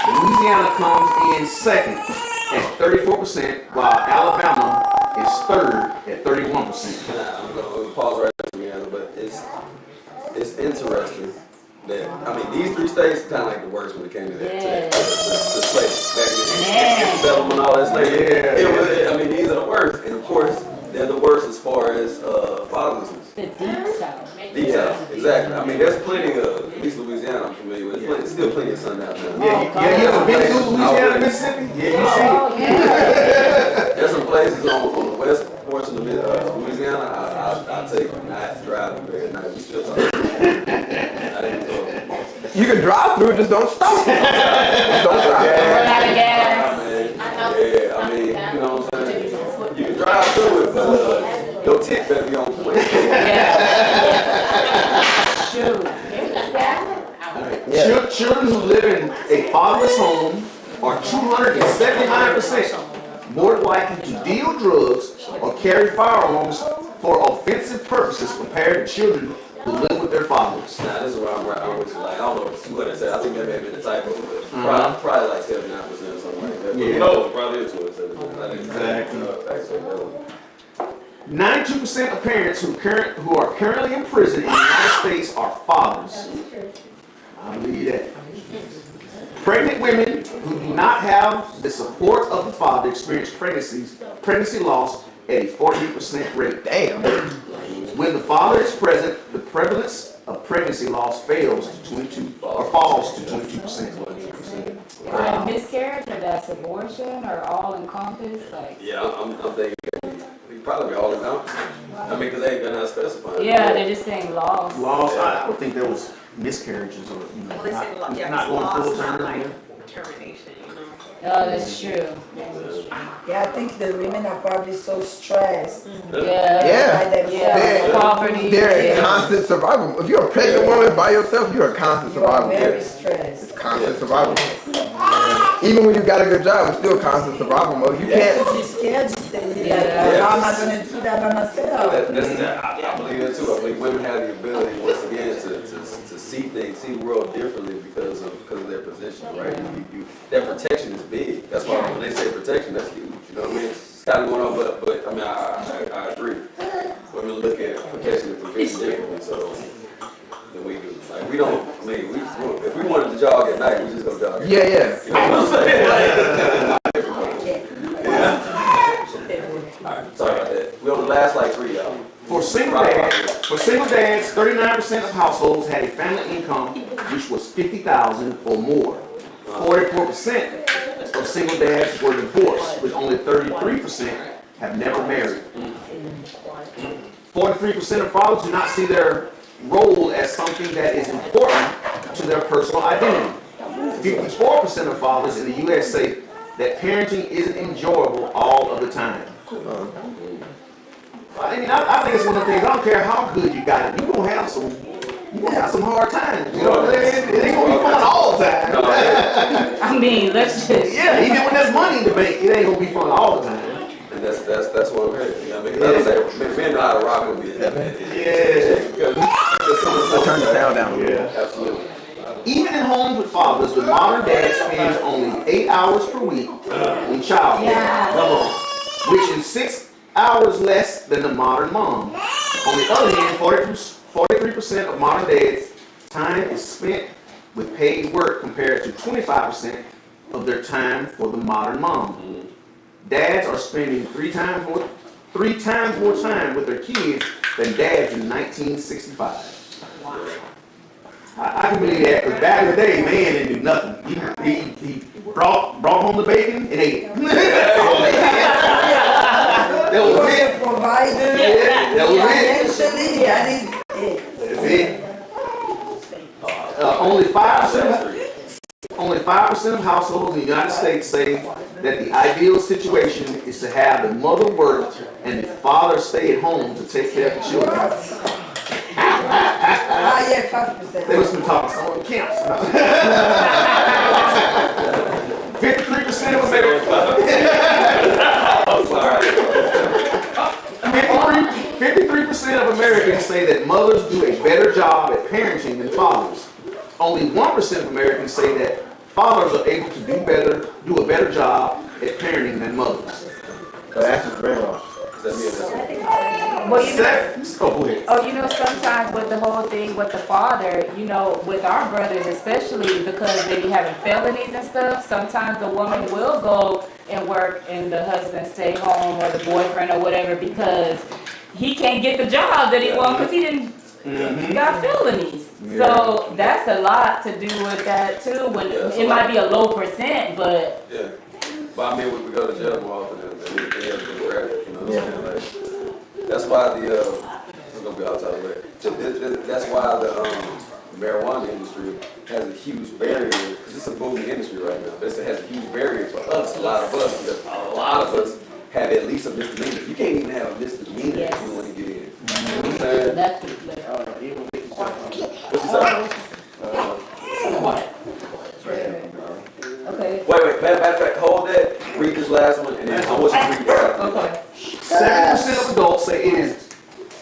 Louisiana comes in second at 34%, while Alabama is third at 31%. I'm going to pause right there, but it's interesting that, I mean, these 3 states kind of like the worst when it came to that, Yes. to slavery. Back Man. in development and all that slavery. Yeah. It was, I mean, these are the worst. And of course, they're the worst as far as fatherlessness. The deep south. Deep South, exactly. I mean, there's plenty of, at least Louisiana I'm familiar with, there's still plenty of sundown towns. Yeah, you ever been to Louisiana, Mississippi? Yeah, you see it. Oh, yeah. There's some places on the west portion of Louisiana, I take not driving there at night. We still talking. You can drive through, just don't stop. Just don't stop. Run out of gas. Yeah, I mean, you know what I'm saying? You can drive through it, but your tip better be on point. Shoot. Children who live in a fatherless home are 279% more likely to deal drugs or carry firearms for offensive purposes compared to children who live with their fathers. Nah, this is where I'm with you. Like, I don't know if it's 200. I think that may have been a typo, but probably like 79% or something like that. But Yeah. no, it probably is 279. Exactly. 92% of parents who are currently in prison in the United States are fathers. I believe that. Pregnant women who do not have the support of the father experience pregnancy loss at a 48% rate. Damn. When the father is present, the prevalence of pregnancy loss falls to 22%. Miscarriage or that's abortion or all encompassed? Like, Yeah, I'm thinking it'd probably be all around. I mean, because they're not specifying. yeah, they're just saying loss. Loss, I would think there was miscarriages or Well, they say not going loss, full not term. like termination, you know? Oh, that's true. Yeah, I think the women are probably so stressed Yeah. Yeah. by themselves. Yeah. Poverty. They're in Yeah. constant survival. If you're a pregnant woman by yourself, you're in constant You are survival. very stressed. It's constant survival. Even when you got a good job, it's still constant survival mode. You can't. Because you're scared, you say, Yeah. how am I going to do that by myself? I believe that too. I believe women have the ability, once again, to see things, see the world differently because of their position, right? That protection is big. That's why when they say protection, that's huge. You know what I mean? It's kind of going on, but I mean, I agree. Women look at protection and provision differently, so than we do. Like we don't. I mean, if we wanted to jog at night, we just go jog. Yeah, yeah. You know what I'm saying? Alright, sorry about that. We on the last like 3, y'all. For single dads, 39% of households had a family income which was $50,000 or more. 44% of single dads were divorced, with only 33% have never married. 43% of fathers do not see their role as something that is important to their personal identity. 54% of fathers in the U.S. say that parenting isn't enjoyable all of the time. I mean, I think it's one of the things, I don't care how good you got it, you're going to have some hard times. You know, it ain't going to be fun all the time. I mean, let's just. Yeah, even when there's money in the bank, it ain't going to be fun all the time. And that's what I'm hearing. You know what I mean? Like I said, men know how to rock with me. Turn the sound down a little. Yeah. Absolutely. Even in homes with fathers, the modern dad spends only 8 hours per week in childcare, which is 6 hours less than the modern mom. On the other hand, 43% of modern dads' time is spent with paid work compared to 25% of their time for the modern mom. Dads are spending three times more time with their kids than dads in 1965. I can believe that, because back in the day, man didn't do nothing. He brought home the bacon and ate it. That was it. Provider, Yeah, that was it. financially, that is it. That's it. Only 5% of households in the United States say that the ideal situation is to have the mother work and the father stay at home to take care of the children. Yeah, 5%. They must have been talking to someone in camps. 53% of Americans. 53% of Americans say that mothers do a better job at parenting than fathers. Only 1% of Americans say that fathers are able to do a better job at parenting than mothers. But that's just brainwash. Is that me or that's me? Well, you know, sometimes with the whole thing with the father, with our brothers especially, because they be having felonies and stuff, sometimes the woman will go and work and the husband stay home or the boyfriend or whatever because he can't get the job that he wants because he didn't got felonies. So that's a lot to do with that too. When it might be a low percent, but But I mean, we go to jail more often and we have to grab, you know what I'm saying? Like, that's why we're gonna be all talking about it. That's why the marijuana industry has a huge barrier, because it's a booming industry right now. It has a huge barrier for us, a lot of us, because a lot of us have at least a misdemeanor. You can't even have a misdemeanor if you want to get in. You know what I'm saying? What's okay. Wait, matter of fact, hold that, read this last one, and then I want you to read that. Okay. 70% of adults say it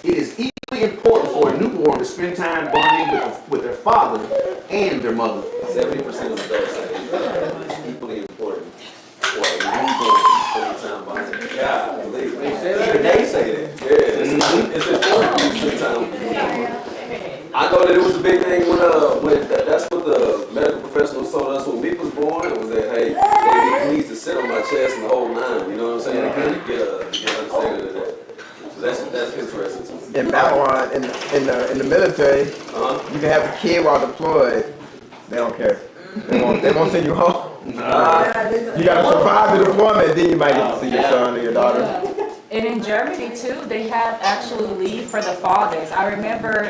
is equally important for a newborn to spend time bonding with their father and their mother. 70% of adults say it's equally important for a newborn to spend time bonding. God, believe me. Even they say that. Yeah, it's important for you to spend time with your newborn. I know that it was a big thing when that's what the medical professionals told us when Meek was born. It was that, hey, he needs to sit on my chest and the whole nine. You know what I'm saying? To kind of get understanding of that. So that's interesting. In Babylon, in the military, you can have a kid while deployed. They don't care. They won't send you home. You gotta survive the deployment, then you might get to see your son or your daughter. And in Germany too, they have actually leave for the fathers. I remember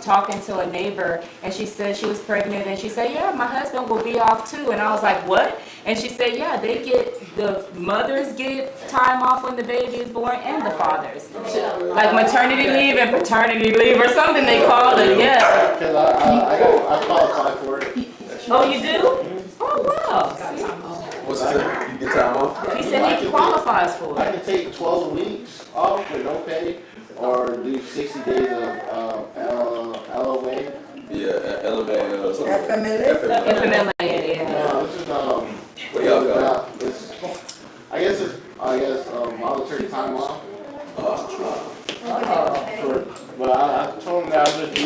talking to a neighbor and she said she was pregnant and she said, yeah, my husband will be off too. And I was like, what? And she said, yeah, the mothers get time off when the baby is born and the fathers. Like maternity leave and paternity leave or something they call it, yeah. Because I qualify for it. Oh, you do? Oh, wow. What's that? You get time off? He said he qualifies for I it. can take 12 weeks off with no pay, or do 60 days of LOA. Yeah, LMA or something. FMLA? FMLA, yeah. This is Where y'all go? I guess voluntary time off. But I told him that I was just do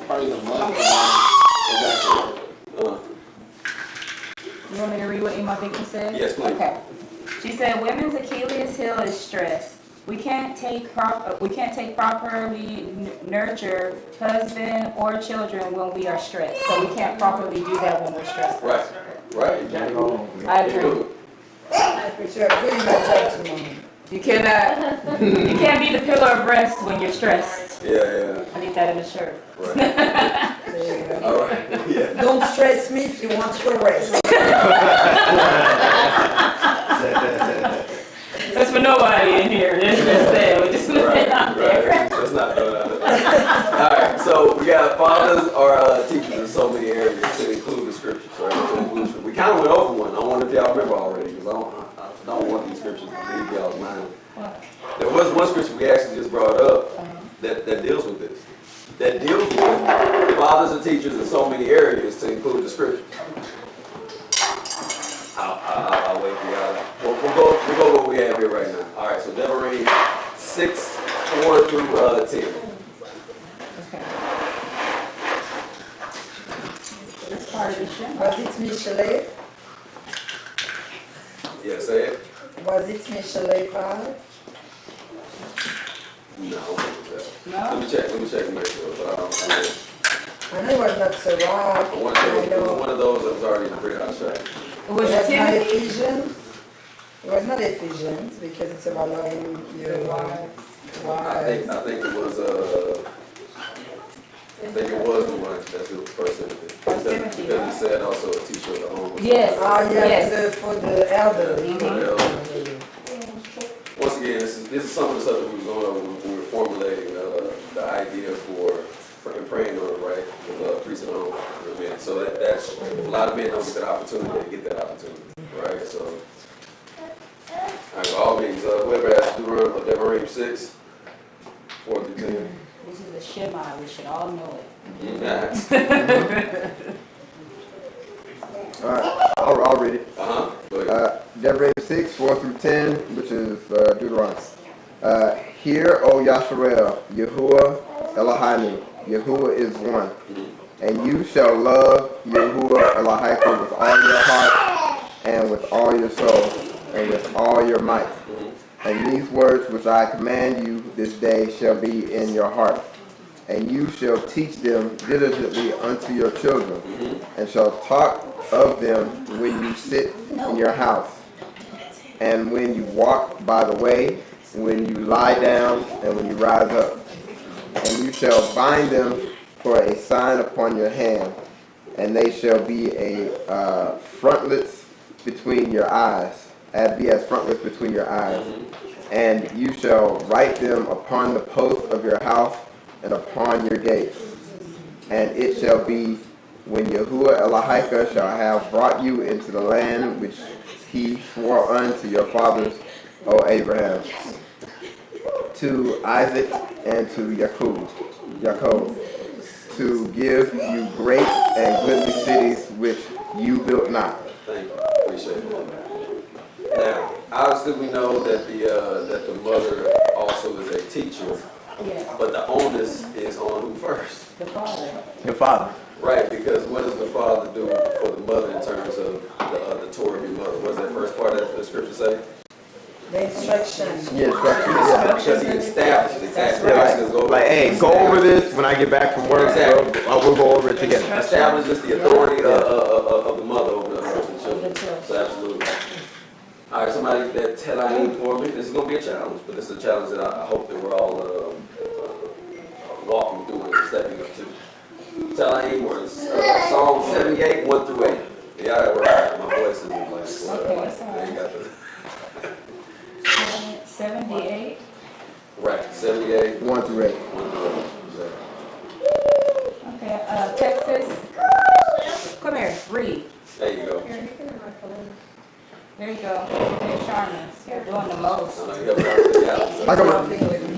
probably the month. You want me to read what Ima Vicky said? Yes, please. Okay. She said, women's Achilles heel is stress. We can't properly nurture husband or children when we are stressed. So we can't properly do that when we're stressed. Right. I agree. You can't be the pillar of rest when you're stressed. Yeah. I need that in the shirt. Right. All right. Yeah. Don't stress me if you want your rest. That's for nobody in here. That's just saying. We just put it out there. Let's not throw it out there. All right. So we got fathers or teachers in so many areas to include the scriptures, right? We kind of went over one. I wonder if y'all remember already, because I don't want these scriptures to leave y'all's mind. There was one scripture we actually just brought up that deals with this. That deals with fathers and teachers in so many areas to include the scriptures. I'll wait for y'all. We'll go what we have here right now. All right, so Tehilliym 6:4 through 10. It's part of the show. Was it Michelet? Yeah, say it. Was it Michelet 5? No. No? Let me check and make sure. But I don't know. I know it was not Sirach. I want to say it was one of those that was already in the pre-house shot. Was It it was not Timothy? Ephesians. It was not Ephesians because it's about loving your wife. I think it was the one that's the first Timothy. Because he said also a teacher of the home. Yes. Yes. For the elderly. Once again, this is some of the stuff that we were going over when we were formulating the idea for praying on it, right? With priests at home, men. So that's a lot of men don't get that opportunity. They get that opportunity, right? So, all right, by all means, whoever has to do Tehilliym 6:4 through 10. This is the Shema. We should all know it. All right, I'll read it. Go ahead. Tehilliym 6:4 through 10, which is Deuteronomy. Hear, O Yasharel, Yahuwah Elohim, Yahuwah is one. And you shall love Yahuwah Elohim with all your heart, and with all your soul, and with all your might. And these words which I command you this day shall be in your heart. And you shall teach them diligently unto your children, and shall talk of them when you sit in your house, and when you walk by the way, when you lie down, and when you rise up. And you shall bind them for a sign upon your hand, and they shall be a frontlets between your eyes, be as frontlets between your eyes. And you shall write them upon the posts of your house and upon your gates. And it shall be when Yahuwah Elohim shall have brought you into the land which he swore unto your fathers, O Abraham, to Isaac and to Jacob, to give you great and goodly cities which you built not. Thank you. Appreciate it. Now, obviously we know that the mother also is a teacher, but the onus is on who first? The father. The father. Right, because what does the father do for the mother in terms of the Torah of your mother? What does that first part of the scripture say? The instructions. Yeah, Because he established exactly. Like, hey, go over this when I get back from work. Exactly. We'll go over it together. Establishes the authority of the mother over the children. So absolutely. All right, somebody that Tehilliym for me. This is going to be a challenge, but this is a challenge that I hope that we're all walking through and stepping up to. Tehilliym was Psalm 78, 1 through 8. Yeah, right. My voice is like, there you got the 78. right, 78, 1 through 8. 1 through 8. Okay, Texas. Come here, read. There you go. There you go. Okay, Sharma, you're doing the most. I know you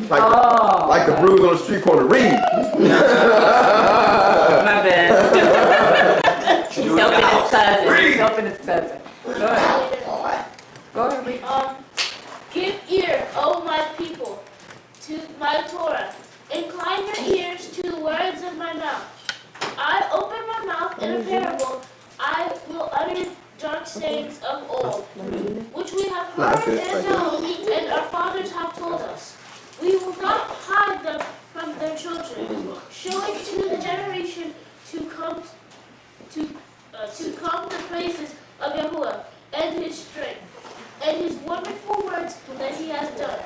have Like the bruise on the street corner. Read. My bad. He's helping his cousin. He's helping his cousin. Go ahead. Go ahead, read. Give ear, O my people, to my Torah. Incline your ears to the words of my mouth. I open my mouth in a parable. I will utter dark sayings of old, which we have heard and known, and our fathers have told us. We will not hide them from their children, showing to the generation to come the praises of Yahuwah and his strength, and his wonderful words that he has done.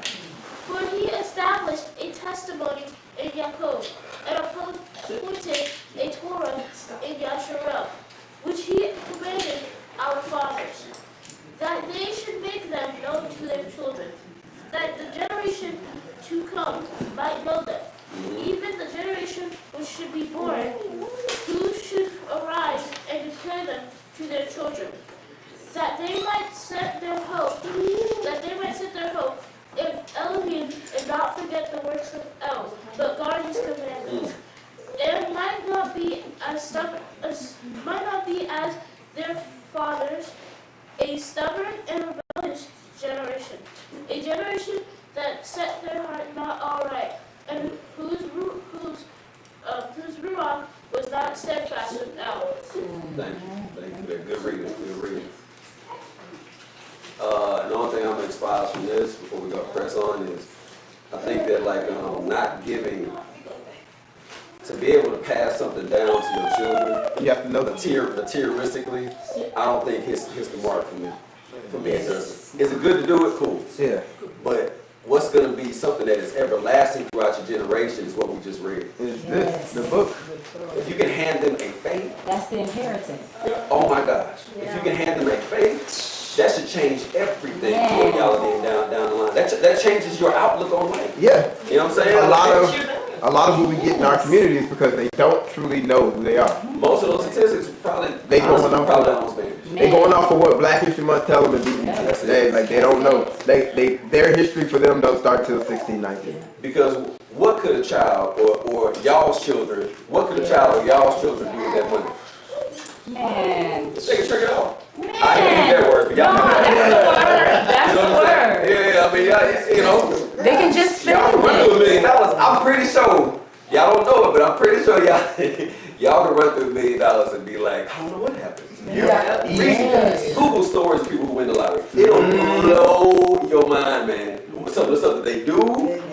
For he established a testimony in Jacob, and appointed a Torah in Yasharel, which he commanded our fathers, that they should make them known to their children, that the generation to come might know them, even the generation which should be born, who should arise and declare them to their children, that they might set their hope, if Elohim and not forget the works of El, but guard his commandments, and might not be as their fathers, a stubborn and rebellious generation, a generation that set their heart not aright, and whose ruach was not steadfast with El. Thank you. Good reading. Good reading. And the only thing I'm going to expose from this before we go press on is I think that not giving, to be able to pass something down to your children, You have to know the materialistically, I don't think hits the mark for me. Is it good to do it? Cool. Yeah. But what's going to be something that is everlasting throughout your generation is what we just read. Is this the book? If you can hand them a faith, That's the inheritance. oh my gosh. If you can hand them a faith, that should change everything for y'all down the line. That changes your outlook on life. Yeah. You know what I'm saying? A lot of who we get in our communities because they don't truly know who they are. Most of those statistics probably almost they going off of what Black History Month tell them to do. They don't know. Their history for them don't start till 1619. Because what could a child or y'all's children, what could a child or y'all's children do with that money? Man. They can trick it off. I ain't use that word, but y'all No, know that. that's the word. Yeah, I mean, y'all, you know. They can just spend Y'all can run through $1 it. million. I'm pretty sure, y'all don't know it, but I'm pretty sure y'all can run through $1 million and be like, I don't know what happened. Yeah. Yes. Google stories of people who win the lottery. It'll blow your mind, man. Some of the stuff that they do,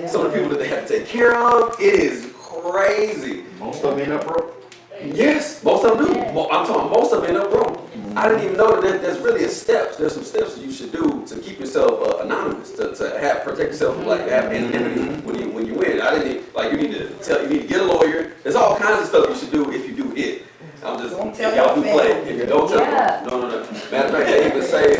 some of the people that they have to take care of, it is crazy. Most of them end up broke. Yes, most of them do. I'm talking most of them end up broke. I didn't even know that there's really a steps. There's some steps that you should do to keep yourself anonymous, to protect yourself from like have anonymity when you win. I didn't even, like you need to get a lawyer. There's all kinds of stuff you should do if you do it. I'm just if y'all do play. If you don't tell them, no. Matter of fact, they even say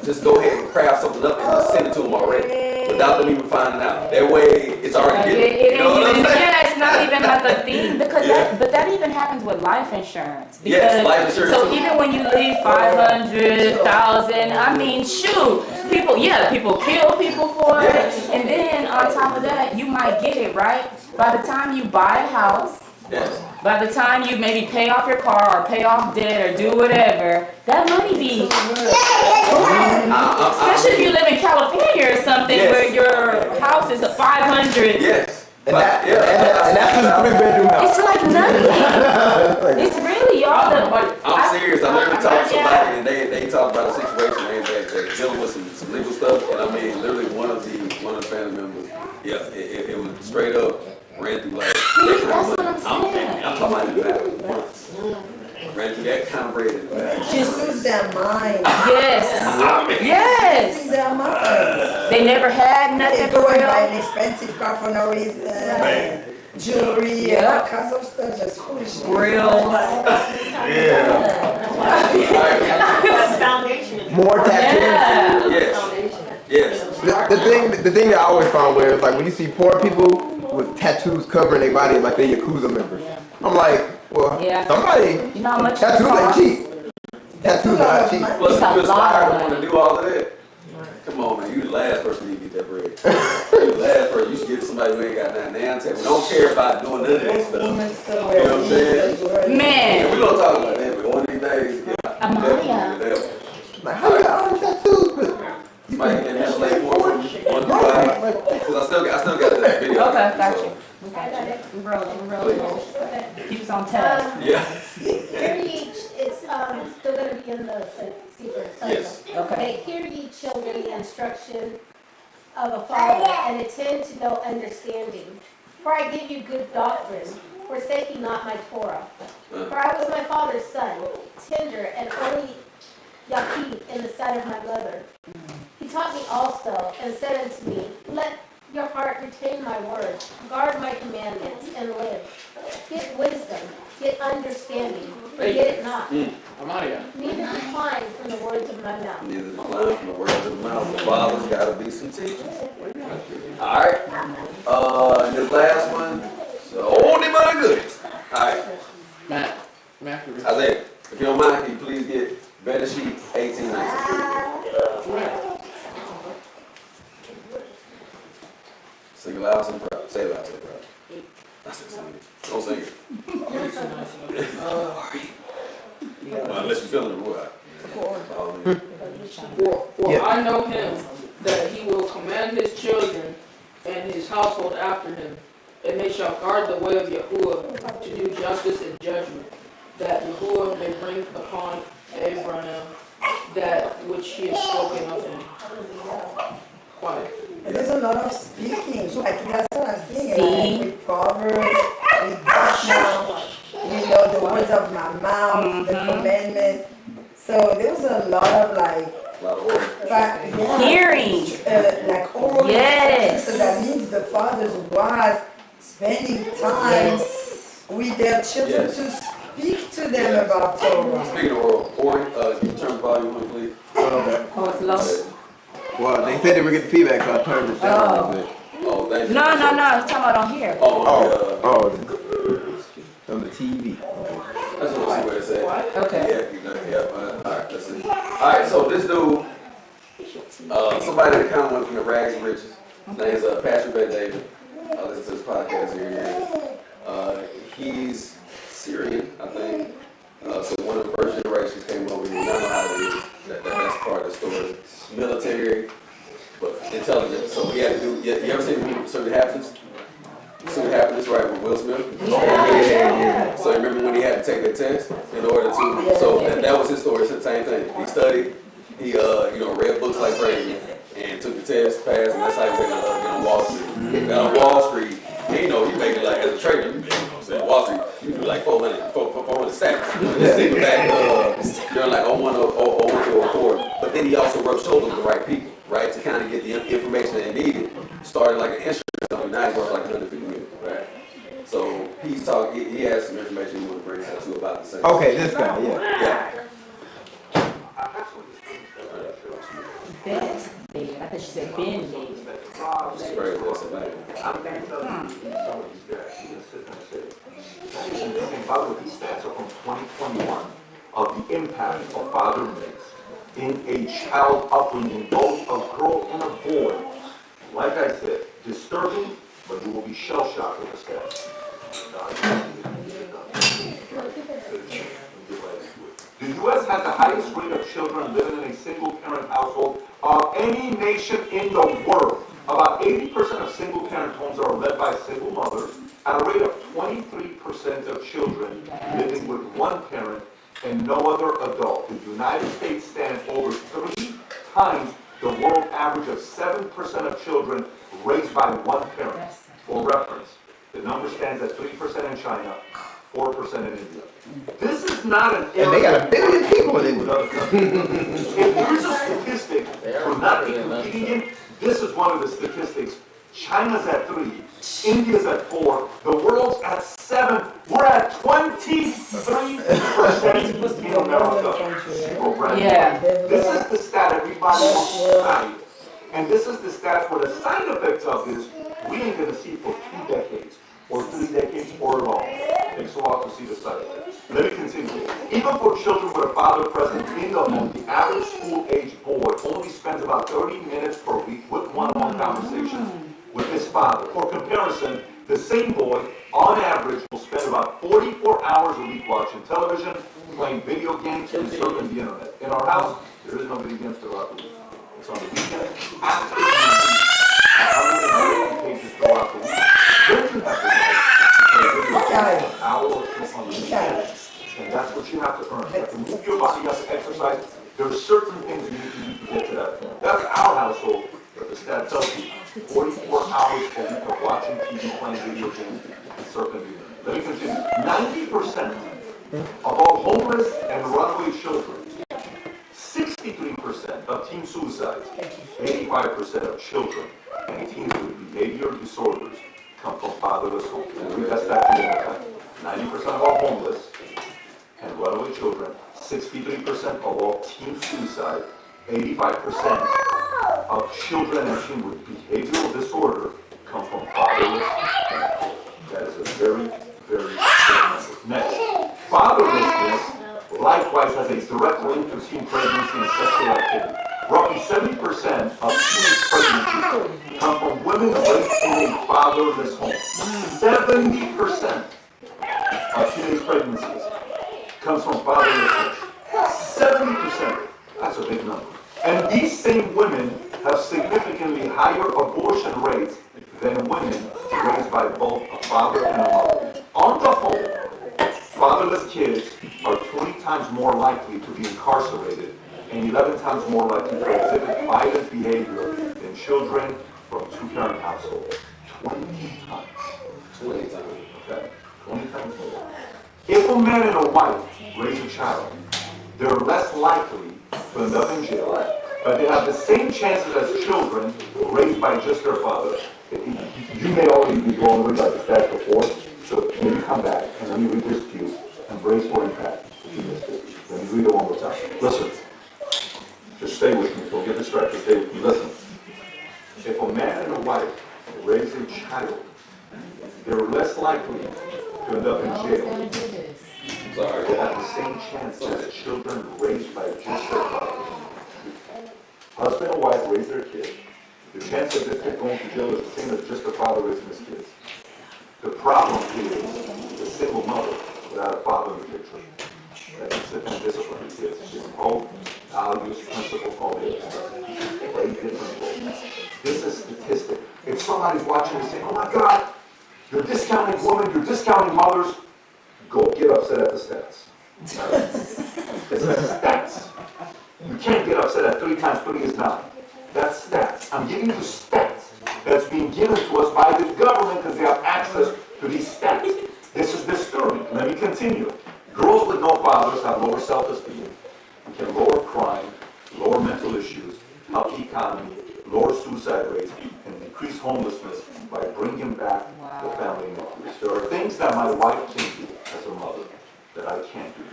just go ahead and craft something up and just send it to them already without them even finding out. That way, it's already given. You know what I'm saying? Yeah, it's not even like a thing because that even happens with life insurance. Because, yes, life insurance. So even when you leave 500,000, I mean, shoot, people kill people for it, and then on top of that, you might get it right by the time you buy a house. Yes. By the time you maybe pay off your car or pay off debt or do whatever, that money be. Especially if you live in California or something where your house is a 500. Yes. And that's just a 3-bedroom house. It's like nothing. It's really y'all. I'm serious. I literally talked to somebody and they talked about a situation they're dealing with some legal stuff, and I mean literally one of the family members, it was straight up ran through like that kind of money. I'm talking about in the matter of months. Ran through that kind of bread in the bag. Just lose their mind. Yes. Yes. Lose their mind. They never had nothing They for go and buy real. an expensive car for no reason. Jewelry and all kinds of stuff, just foolish. Real. More tattoos. Yeah. Yes. The thing that I always found weird is like when you see poor people with tattoos covering their body like they're Yakuza members. I'm like, well, somebody, You know how much tattoos ain't cheap. Tattoos are not cheap. Plus, It's a you lot of aspire to want to do all of that. Come on, man. You the last person to get that bread. You the last person. You should get somebody who ain't got that damn tattoo. Don't care about doing none of that stuff. You know what I'm saying? Man. Yeah, we gonna talk about that, but one of these days, Amaya. Like, how you got all these tattoos? But somebody can handle that for me. Because I still got that video. Okay, got you. We rolling. Keep us on task. Yeah. Hear ye, it's still going to be in the secret. Yes. Okay. Hear ye, children, the instruction of a father, and attend to no understanding. For I give you good doctrine, forsaking not my Torah. For I was my father's son, tender and only Yaqib in the sight of my mother. He taught me also, and said unto me, let your heart retain my words, guard my commandments, and live. Get wisdom, get understanding, forget it not. Amaya. Neither decline from the words of my mouth. Neither decline from the words of the mouth. The father's got to be some teachers. All right. And the last one, so only my goodness. All right. Matt. Isaiah, if you don't mind, can you please get better sheet 1819? Sing it loud, sing proud. Say it loud, say it proud. That's it, sing it. Don't sing it. Well, unless you're feeling the word. For I know him, that he will command his children and his household after him, and they shall guard the way of Yahuwah to do justice and judgment, that Yahuwah may bring upon Abraham that which he has spoken of him. Quiet. There's a lot of speaking, like that's what I'm saying, like with Proverbs, with this now, the words of my mouth, the commandments. So there's a lot of Hearing. Like oral Yes. So that means the fathers was spending time with their children to speak to them about Torah. Speaking of oral, can you turn the volume on, please? Oh, it's low. well, they said they would get the feedback, so I turned it down a little bit. Oh, thank you. No, it's talking about on here. On the TV. That's what I see what it said. Okay. All right, let's see. All right, so this dude, somebody that kind of went from the rags and riches. His name is Pastor Ben David. Listen to this podcast here. He's Syrian, I think. So one of the first generations came over here. Y'all know how it is. That's part of the story. Military, but intelligent. So he had to do. You ever seen the movie Pursuit of Happiness? Pursuit of Happiness, right, with Will Smith? Yeah. So remember when he had to take that test in order to. So that was his story. It's the same thing. He studied. He read books like crazy and took the test, passed, and that's how he was able to get on Wall Street. Got on Wall Street. You make it like as a trader. Wall Street, you do like 400 stacks. This thing was back during like 01 to 04. But then he also rubbed shoulders with the right people, right, to kind of get the information that he needed. Started like an insurance company, now he's worth like 150 million, right? So he's talking. He has some information he want to bring out to about the same. Okay, this guy, yeah. Ben. I thought she said Ben. It's very less These stats are from 2021 of the impact a father makes in a child upbringing, both a girl and a boy. Like I said, disturbing, but you will be shell-shocked with the stats. The U.S. has the highest rate of children living in a single-parent household of any nation in the world. About 80% of single-parent homes are led by single mothers, at a rate of 23% of children living with one parent and no other adult. The United States stands over 3 times the world average of 7% of children raised by one parent. For reference, the number stands at 3% in China, 4% in India. This is not an area. And they got 1 billion people in India. If there's a statistic for not being competing in, this is one of the statistics. China's at 3, India's at 4, the world's at 7. We're at 23% in America. Yeah. This is the stat everybody wants to cite. And this is the stat where the side effect of is we ain't going to see for 2 decades or 3 decades or long. It takes a while to see the side effects. Let me continue. Even for children with a father present in the home, the average school-age boy only spends about 30 minutes per week with one-on-one conversations with his father. For comparison, the same boy, on average, will spend about 44 hours a week watching television, playing video games, and surfing the internet. In our house, there is no video games throughout the week. It's on the weekend. After you read 150 pages throughout the week, then you have to play an hour or 2 on the weekend. And that's what you have to earn. You have to move your body, you have to exercise. There are certain things you need to do to get to that point. That's our household. But the stat tells you 44 hours a week of watching TV, playing video games, and surfing the internet. Let me continue. 90% of all homeless and runaway children, 63% of teen suicides, 85% of children and teens with behavior disorders come from fatherless homes. And read that stat one more time. 90% of all homeless and runaway children, 63% of all teen suicide, 85% of children and teens with behavioral disorder come from fatherless homes. That is a very, very important number. Next, fatherlessness likewise has a direct link to teen pregnancy and sexual activity. Roughly 70% of teenage pregnancies come from women raised in a fatherless home. 70% of teenage pregnancies comes from fatherless homes. 70%. That's a big number. And these same women have significantly higher abortion rates than women raised by both a father and a mother. On the whole, fatherless kids are 20 times more likely to be incarcerated and 11 times more likely to exhibit violent behavior than children from 2-parent households. 20 times. 20 times. Okay? 20 times more. If a man and a wife raise a child, they're less likely to end up in jail, but they have the same chances as children raised by just their father. You may already be blown away by the stats before, so maybe come back and let me read this to you and brace for impact if you missed it. Let me read it one more time. Listen. Just stay with me. Don't get distracted. Stay with me. Listen. If a man and a wife raise a child, they're less likely to end up in jail. Sorry. They have the same chance as children raised by just their father. Husband and wife raise their kid. The chance of this kid going to jail is the same as just the father raising his kids. The problem is the single mother without a father in the picture. that can sit and discipline the kids. It's hope, values, principles, all the other stuff. Play different roles. This is statistic. If somebody's watching and saying, oh my God, you're discounting women, you're discounting mothers, go get upset at the stats. This is stats. You can't get upset at 3 times 3 is 9. That's stats. I'm giving you stats that's being given to us by the government because they have access to these stats. This is disturbing. Let me continue. Girls with no fathers have lower self-esteem, can lower crime, lower mental issues, help the economy, lower suicide rates, and decrease homelessness by bringing back the family nucleus. There are things that my wife can do as a mother that I can't do.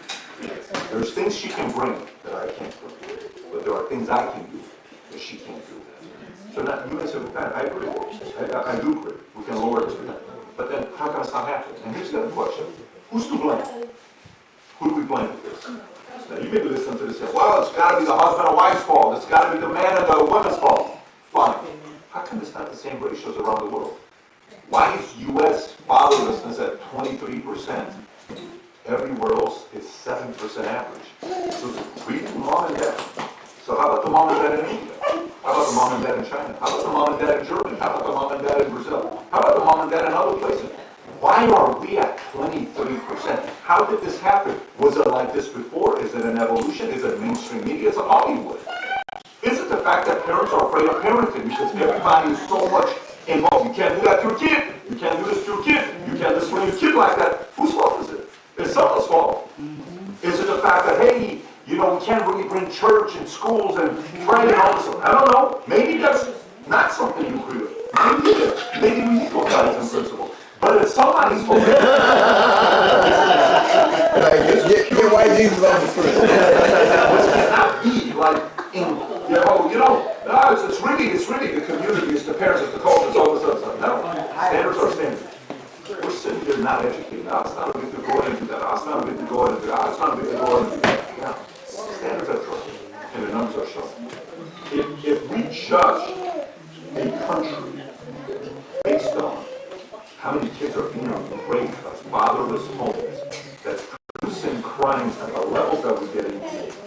There's things she can bring that I can't bring. But there are things I can do that she can't do. So now you may say, well, I agree. I do agree. We can lower this. But then how can it not happen? And here's the other question. Who's to blame? Who do we blame for this? Now you may be listening to this and say, well, it's got to be the husband and wife's fault. It's got to be the man and the woman's fault. Fine. How come it's not the same ratios around the world? Why is U.S. fatherlessness at 23%? Everywhere else is 7% average. So read mom and dad. So how about the mom and dad in India? How about the mom and dad in China? How about the mom and dad in Germany? How about the mom and dad in Brazil? How about the mom and dad in other places? Why are we at 23%? How did this happen? Was it like this before? Is it an evolution? Is it mainstream media? Is it Hollywood? Is it the fact that parents are afraid of parenting because everybody is so much involved? You can't do that to a kid. You can't do this to a kid. You can't discipline your kid like that. Whose fault is it? It's someone's fault. Is it the fact that, hey, you know, we can't really bring church and schools and pray and all this stuff? I don't know. Maybe that's not something you agree with. Maybe it is. Maybe we need those values and principles. But it's somebody's fault. Get white Jesus on the screen. This cannot be like in, it's really the community, it's the parents, it's the culture, it's all this other stuff. No, standards are standards. We're sitting here not educated. No, it's not a big to go ahead and do that. No, it's not a big to go ahead and do that. It's not a big to go ahead and do that. No, standards are true, and the numbers are showing. If we judge a country based on how many kids are being raped by fatherless homes, that's producing crimes at the levels that we're getting,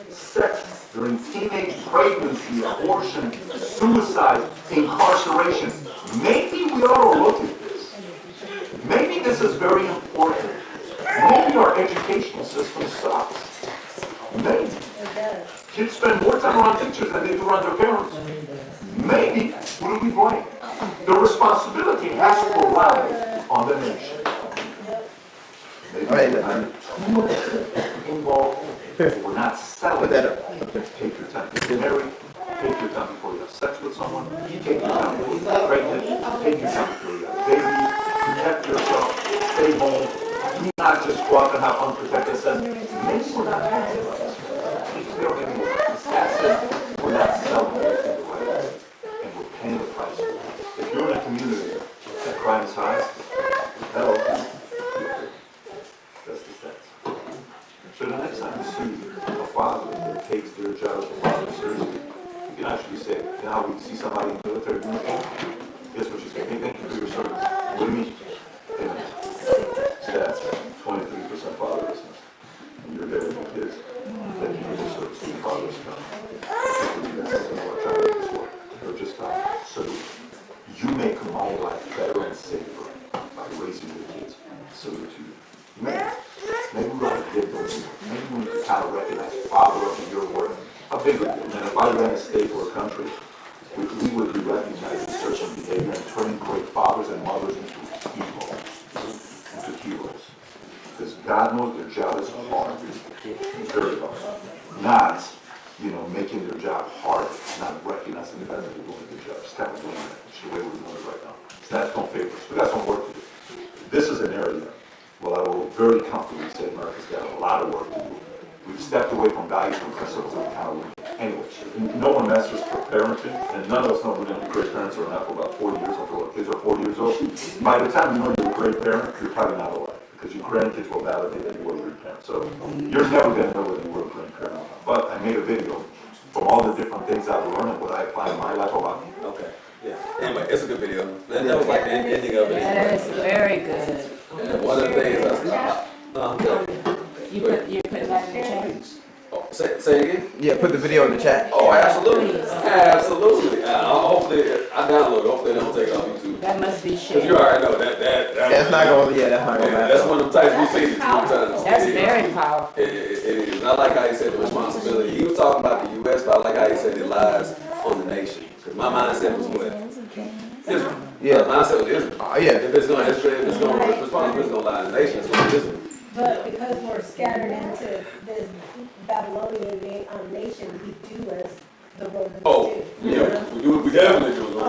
sex during teenage pregnancy, abortion, suicide, incarceration, maybe we ought to look at this. Maybe this is very important. Maybe our educational system sucks. Maybe. Kids spend more time around teachers than they do around their parents. Maybe. Who do we blame? The responsibility has to lie on the nation. Maybe I'm too involved. We're not selling it. Take your time. If you're married, take your time before you have sex with someone. Take your time before you get pregnant. Take your time before you have a baby. Protect yourself. Stay home. Do not just go out and have unprotected sex. Maybe we're not talking about this. We're not selling anything the right way. And we're paying the price. If you're in a community that crime is high, that'll that's the stats. So the next time you see a father that takes their job as a father seriously, you can actually say, you know how we see somebody in the military doing it? Guess what you say? Hey, thank you for your service. What do you mean? Stats, 23% fatherlessness. And you're there with your kids. Thank you for your service. Your father's come. Or just so you make my life better and safer by raising your kids. Salute to you. Maybe we ought to give those. Maybe we need to kind of recognize father of your work. A bigger deal. And if I ran a state or a country, we would be recognizing certain behavior and turning great fathers and mothers into heroes. Because God knows their job is hard. Very hard. Not, making their job harder, not recognizing the fact that they're doing a good job. Just kind of doing that. It's the way we're doing it right now. Stats don't favor us. We got some work to do. This is an area, well, I will very comfortably say America's got a lot of work to do. We've stepped away from values and principles that we kind of learned. Anyways, no one masters for parenting, and none of us know we're going to be great parents or not for about 4 years until our kids are 4 years old. By the time you know you're a great parent, you're probably not alive, because your grandkids will validate that you were a great parent. So you're never going to know whether you were a great parent. But I made a video from all the different things I've learned and what I apply in my life about me. Okay. Yeah. Anyway, it's a good video. That was like the ending of it. That is very good. And one of the things You put that in the chat? Oh, say it again? Yeah, put the video in the chat. Oh, absolutely. Absolutely. Hopefully, I download it. Hopefully, they don't take it off YouTube. That must be Because shit. you already know that. That's not gonna, that's not gonna That's matter. one of them types we've seen it 2 times. That's very powerful. It is. And I like how he said the responsibility. He was talking about the U.S., but I like how he said it lies on the nation. Because my mindset was what? Israel. Yeah. My mindset was Israel. Oh, yeah. If it's going to responsibility going to lie on the nation, it's going to be Israel. But because we're scattered into this Babylonian nation, we do as the Romans Oh, do. yeah. We definitely do it.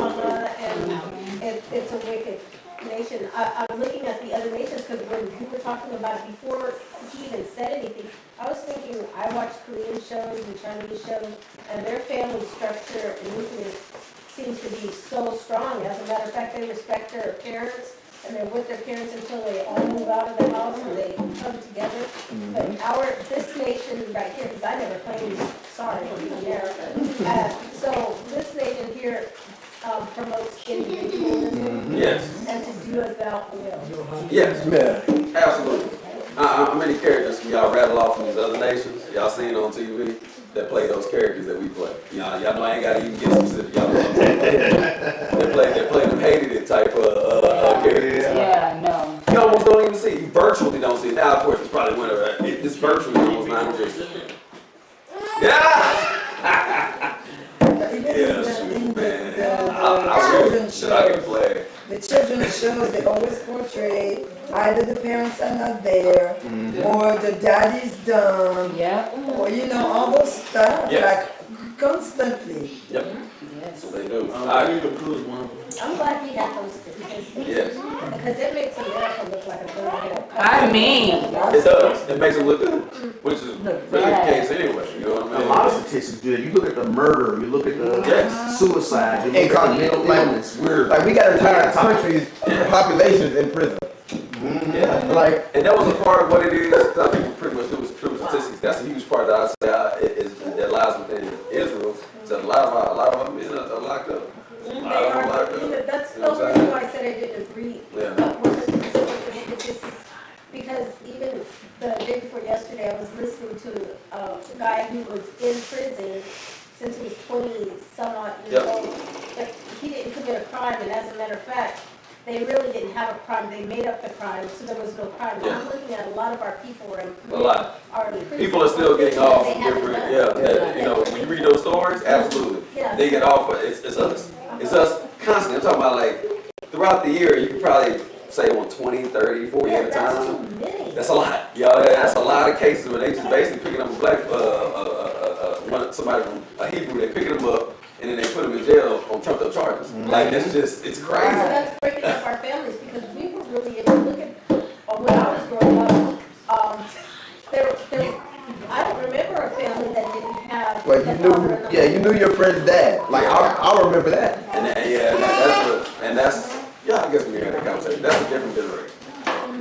And it's a wicked nation. I'm looking at the other nations because when you were talking about it before he even said anything, I was thinking, I watch Korean shows and Chinese shows, and their family structure and nucleus seems to be so strong. As a matter of fact, they respect their parents, and they're with their parents until they all move out of the house and they come together. But this nation right here, because I never claimed, sorry, America. So this nation here promotes individualism. Yes. And to do as thou wilt. Yes. Yeah. Absolutely. How many characters can y'all rattle off from these other nations? Y'all seen on TV that play those characters that we play? Y'all know I ain't got to even get specific. Y'all know what I'm talking about. They play them hated it type of characters. Yeah, no. You almost don't even see it. You virtually don't see it. Now, of course, it's probably winter. It's virtually almost non-existent. Yeah! Yeah, shoot, man. I wish that I could play. The children's shows, they always portray either the parents are not there, or the daddy's done, Yeah. or all those stuff, Yes. like constantly. Yep. Yes. So they do. I'm glad he had those because Yes. it makes America look like a third I mean, It does. It makes them look good, which is really the case anyway. You know what I A mean? lot of statistics good. You look at the murder, you look at the Yes. suicide, you look at the Incognito, mental illness. We're Like, we got entire countries, populations in prison. Yeah. Like, And that was a part of what it is. I think we pretty much do is true statistics. That's a huge part that I say that lies within Israel. So a lot of them is locked up. That's the only reason why I said I didn't agree. Yeah. Because even the day before yesterday, I was listening to a guy who was in prison since he was 20 some odd years Yep. old. But he didn't commit a crime, and as a matter of fact, they really didn't have a crime. They made up the crime, so there was no crime. Yeah. I'm looking at a lot of our people are in A lot. in prison. People are still getting off They haven't different, done. when you read those stories, absolutely. Yeah. They get off, it's us. It's us constantly. I'm talking about like, throughout the year, you could probably say on 20, 30, 40 at a That's time. too many. That's a lot. Y'all, that's a lot of cases where they just basically picking up a black, somebody from a Hebrew, they picking them up, and then they put them in jail on trumped up charges. Like, that's just, it's So crazy. that's breaking up our families because we were really, if you look at, when I was growing up, I don't remember a family that didn't have. well, a father and a you knew your friend's dad. Like, I'll remember that. And that's I guess we had that conversation. That's a different generation.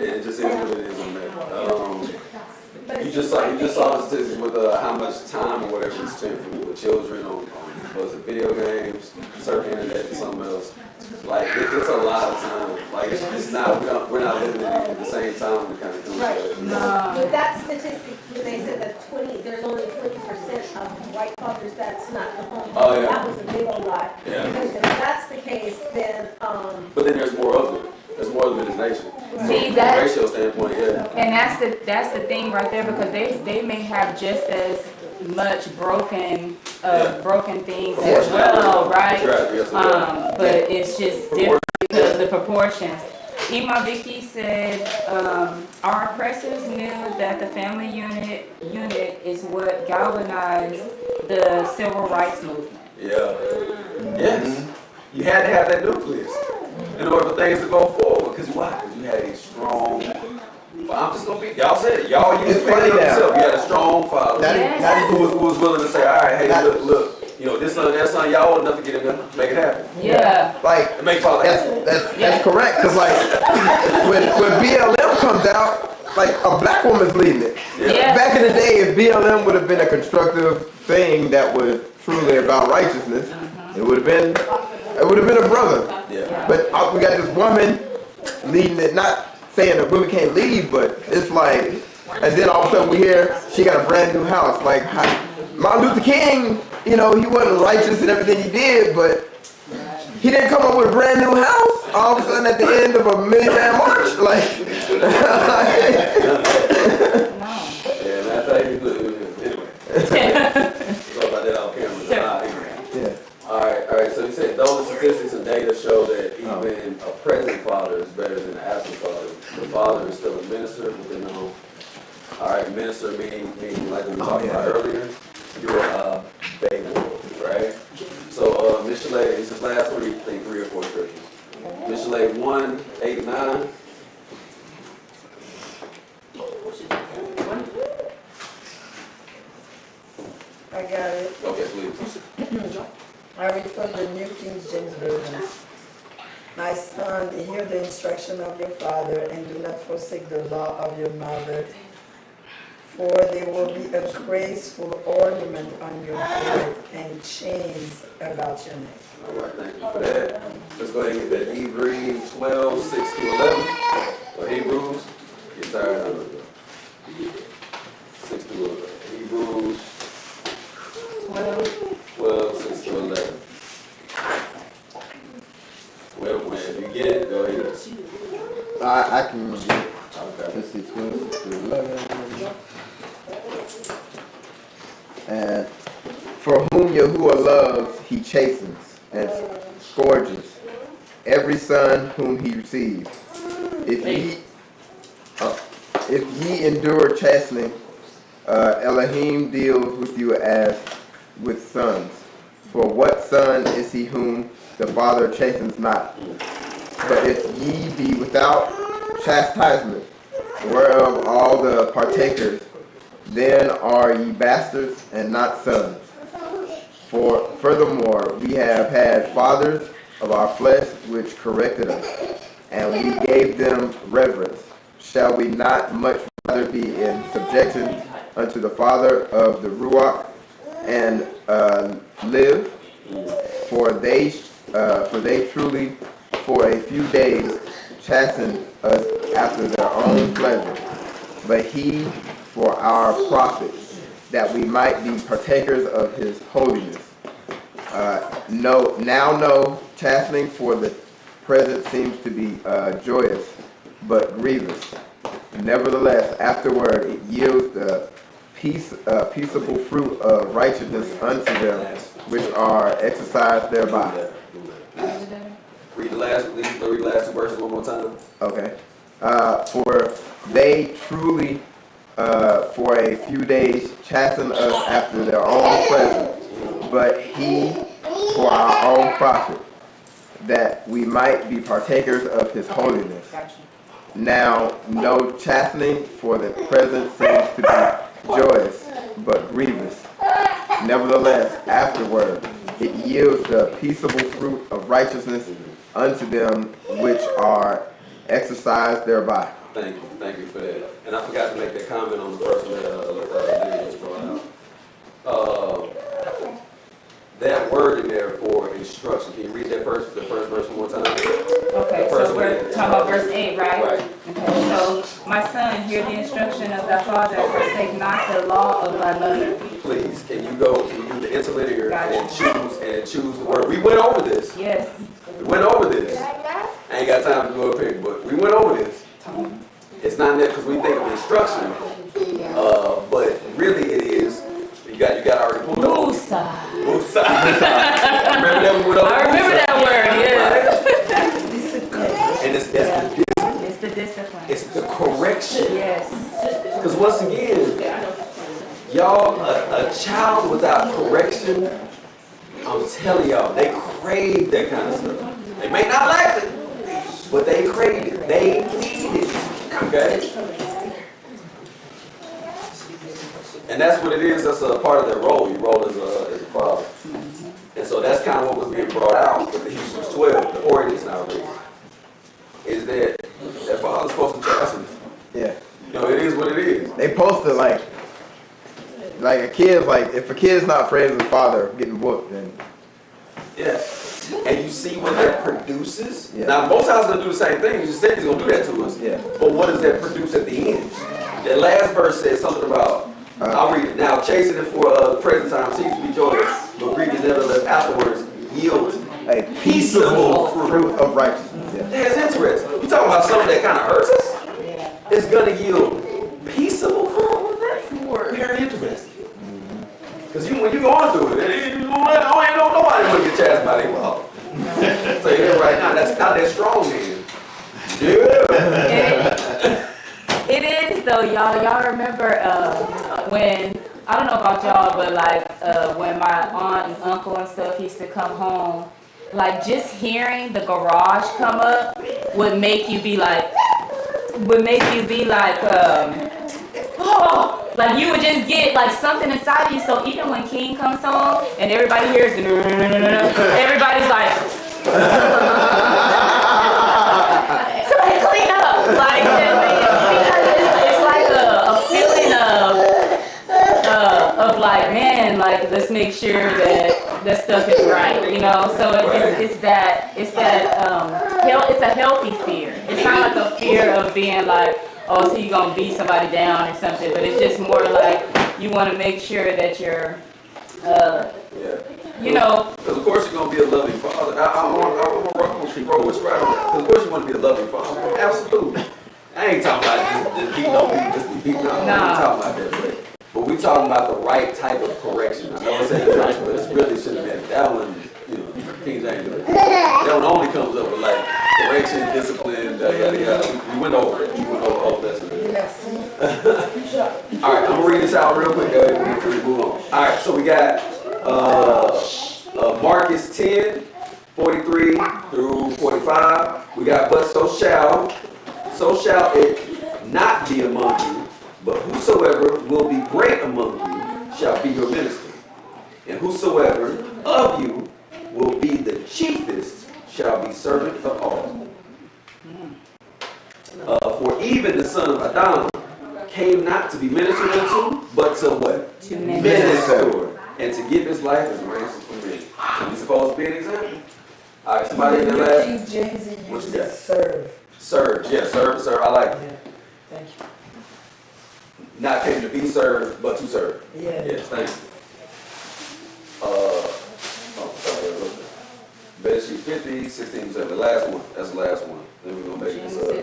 It just is what it is on that. You just saw the statistics with how much time or whatever is spent with children on was it video games, surfing internet, and something else. Like it's a lot of time. Like it's not we're not living in at the same time when it kind of comes Right. to it. With that statistic, when they said that there's only 20% of white fathers that's not the home. Oh, yeah. That was a big old lie. Yeah. Because if that's the case, then, But then there's more of it. There's more of it in this nation. See, From that- a ratio standpoint, yeah. and that's the thing right there, because they may have just as much broken things as well, right? That's right. But it's just different because of the proportions. Ima Vicky said, our oppressors knew that the family unit is what galvanized the civil rights movement. Yeah. Yes. You had to have that nucleus in order for things to go forward. Because why? Because you had a strong. I'm just gonna be. Y'all said it. Y'all used It's to funny now. yourself. You had a strong father Yes. who was willing to say, all right, hey, look. You know, this son, that son, y'all old enough to get in there, make it happen. Yeah. Like, And make father happy. that's correct. Cause like, when BLM comes out, like a black woman's leading it. Yeah. Back in the day, if BLM would have been a constructive thing that was truly about righteousness, it would have been a brother. Yeah. But we got this woman leading it, not saying that women can't lead, but it's like And then all of a sudden we hear she got a brand new house. Like Martin Luther King, you know, he wasn't righteous in everything he did, but he didn't come up with a brand new house all of a sudden at the end of a million-man march. Like, Yeah, that's how you do it. Anyway. Sorry about that off camera. yeah. All right. So you said those statistics and data show that even a present father is better than an absent father. The father is still a minister within the home. All right, minister meaning like we were talking about earlier, you're a baby, right? So Mishlei, this is last three, I think 3 or 4 scriptures. Mishlei 1, 8, 9. I got it. Okay, please. I read from the New King James Version. My son, hear the instruction of your father, and do not forsake the law of your mother, for there will be a graceful ornament on your head and chains about your neck. All right, thank you for that. Let's go ahead and get that Hebrews 12, 6 to 11. Or Hebrews, get tired of it. 6 to 11. Hebrews 12, 6 to 11. Well, if you get it, go ahead. I can read it. Okay. Let's see, 12 to 11. And for whom Yahuwah loves, he chastens and scourges every son whom he receives. If ye endure chastening, Elohim deals with you as with sons. For what son is he whom the Father chastens not? But if ye be without chastisement, whereof all the partakers, then are ye bastards and not sons. For furthermore, we have had fathers of our flesh which corrected us, and we gave them reverence. Shall we not much rather be in subjection unto the Father of the Ruach and live? For they truly for a few days chastened us after their own pleasure, but he for our profit, that we might be partakers of his holiness. No chastening for the present seems to be joyous, but grievous. Nevertheless, afterward it yields the peaceable fruit of righteousness unto them which are exercised thereby. Read the last 2 verses one more time. Okay. For they truly for a few days chasten us after their own pleasure, but he for our own profit, that we might be partakers of his holiness. Now, no chastening for the present seems to be joyous, but grievous. Nevertheless, afterward, it yields the peaceable fruit of righteousness unto them which are exercised thereby. Thank you for that. And I forgot to make that comment on the first one that Lydia just brought out. That word in there for instruction. Can you read that the first verse one more time? Okay, so we're talking about verse 8, right? Right. Okay, so my son, hear the instruction of thy father, and forsake not the law of thy mother. Please, can you do the interlinear and choose the word? We went over this. Yes. We went over this. I ain't got time to go up here, but we went over this. It's not that because we think of instruction, but really it is. You got already pulled up. Musa. Musa. Remember that we went over? I remember that word. Yes. And it's the discipline. It's the discipline. It's the correction. Yes. Because once again, y'all, a child without correction, I'm telling y'all, they crave that kind of stuff. They may not like it, but they crave it. They need it. Okay? And that's what it is. That's a part of their role. You roll as a father. And so that's kind of what was being brought out with the Hebrews 12, the ordinance now reading, is that father's supposed to chasten. Yeah. You know, it is what it is. They supposed to like a kid, like if a kid's not friends with father getting whooped, then Yes. and you see what that produces. Yeah. Now, most houses gonna do the same thing. You said he's gonna do that to us. Yeah. But what does that produce at the end? That last verse says something about, I'll read it. Now, chasing it for the present time seems to be joyous, but grieving nevertheless afterwards yields A peaceable fruit of righteousness. Yeah. That's interesting. You talking about something that kind of hurts us? It's gonna yield peaceable fruit. Very interesting. Because when you going through it, ain't nobody want to get chastised by their father. So yeah, right now, that's not that strong, man. Yeah. It is though, y'all. Y'all remember when, I don't know about y'all, but like when my aunt and uncle and stuff used to come home, like just hearing the garage come up would make you be like, oh, like you would just get like something inside of you. So even when King comes home and everybody hears, everybody's like, somebody clean up. Like, it's like a feeling of like, man, like let's make sure that stuff is right, you know. So it's a healthy fear. It's not like a fear of being like, oh, so you're gonna beat somebody down or something, but it's just more like you want to make sure that you're, you know. Because of course you're gonna be a loving father. I'm gonna rock with you, bro. What's right on that? Because of course you want to be a loving father. Absolutely. I ain't talking about just beating on people, just be beating on. I ain't talking about that, but we talking about the right type of correction. I know I'm saying right, but it's really should have been that one. You know, King James. That one only comes up with like correction, discipline, yada yada. We went over it. We went over all that. All right, I'm gonna read this out real quick. Before we move on. All right, so we got Marcus 10:43 through 45. We got, but so shall it not be among you, but whosoever will be great among you shall be your minister, and whosoever of you will be the chiefest shall be servant of all. For even the son of Adam came not to be ministered unto, but to what? To minister, and to give his life as a ransom for many. Are you supposed to be an example? All right, somebody in the last. King James What you got? uses serve. Serve, yeah, serve. I like it. Thank you. Not came to be served, but to serve. Yeah. Yes, thank you. Bereshit 50, 16, 7. The last one. That's the last one. Then we're gonna make this up.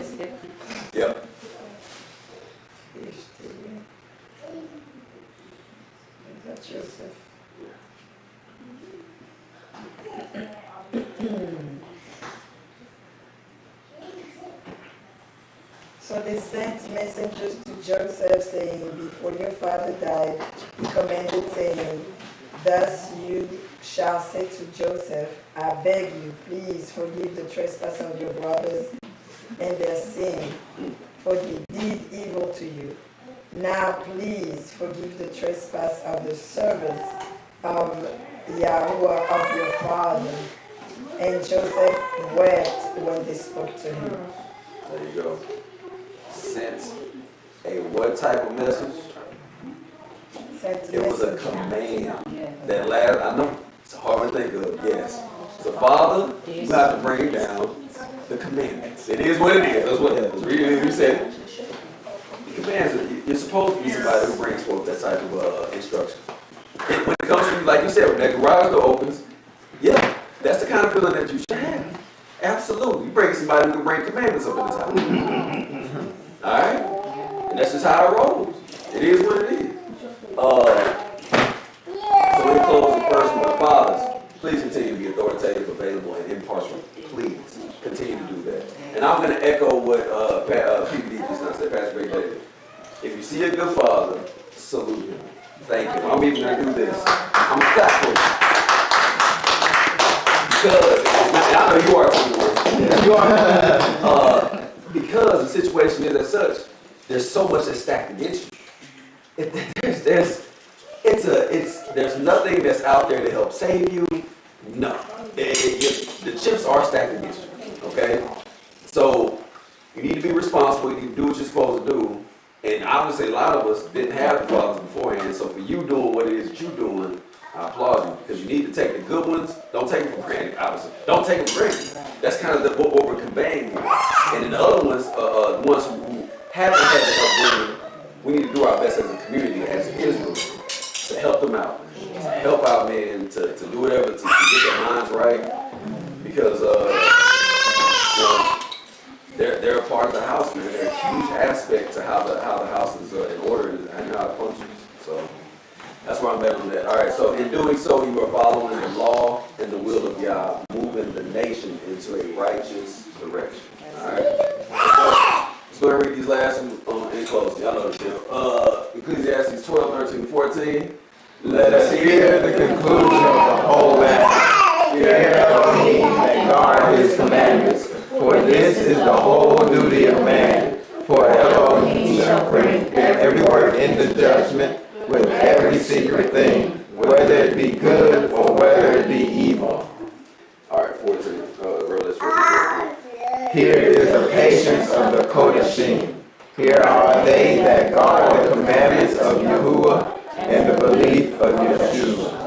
Yep. That's Joseph. So they sent messengers to Joseph saying, before your father died, he commanded saying, thus you shall say to Joseph, I beg you, please forgive the trespass of your brothers and their sin, for they did evil to you. Now please forgive the trespass of the servants of Yahuwah of your father. And Joseph wept when they spoke to him. There you go. Sent a what type of message? It was a command. That last, I know, it's hard to think of, yes. So Father, you have to bring down the commandments. It is what it is. That's what it is. You said it. The commands, you're supposed to be somebody who brings forth that type of instruction. And when it comes to you, like you said, when that garage door opens, yeah, that's the kind of feeling that you should have. Absolutely. You bring somebody who can bring commandments up in this house. Alright? And that's just how it rolls. It is what it is. So we close the first one. Fathers, please continue to be authoritative, available, and impartial. Please continue to do that. And I'm going to echo what PPD just now said, Pastor Ray David. If you see a good father, salute him. Thank him. I'm even going to do this. I'm going to clap for you. Because, I know you are too. You are. Because the situation is as such, there's so much that's stacked against you. There's nothing that's out there to help save you. No. The chips are stacked against you. Okay? So you need to be responsible. You need to do what you're supposed to do. And obviously a lot of us didn't have the fathers beforehand. So for you doing what it is that you're doing, I applaud you, because you need to take the good ones. Don't take them for granted, obviously. Don't take them for granted. That's kind of what we're conveying. And then the other ones, the ones who haven't had the upbringing, we need to do our best as a community, as Israel, to help them out. To help out, man, to do whatever, to get their minds right. Because they're a part of the house, man. They're a huge aspect to how the house is in order and how it functions. So that's where I'm at on that. All right, so in doing so, you are following the law and the will of Yah, moving the nation into a righteous direction. All right, let's go and read these last ones in closing. Y'all know the deal. Ecclesiastes 12, 13, 14. Let us hear the conclusion of the whole matter. Fear Elohim and guard his commandments, for this is the whole duty of man. For Elohim shall bring every work into judgment with every secret thing, whether it be good or whether it be evil. All right, 14. Revelation 14. Here is the patience of the Kodashim. Here are they that guard the commandments of Yahuwah and the belief of Yeshua.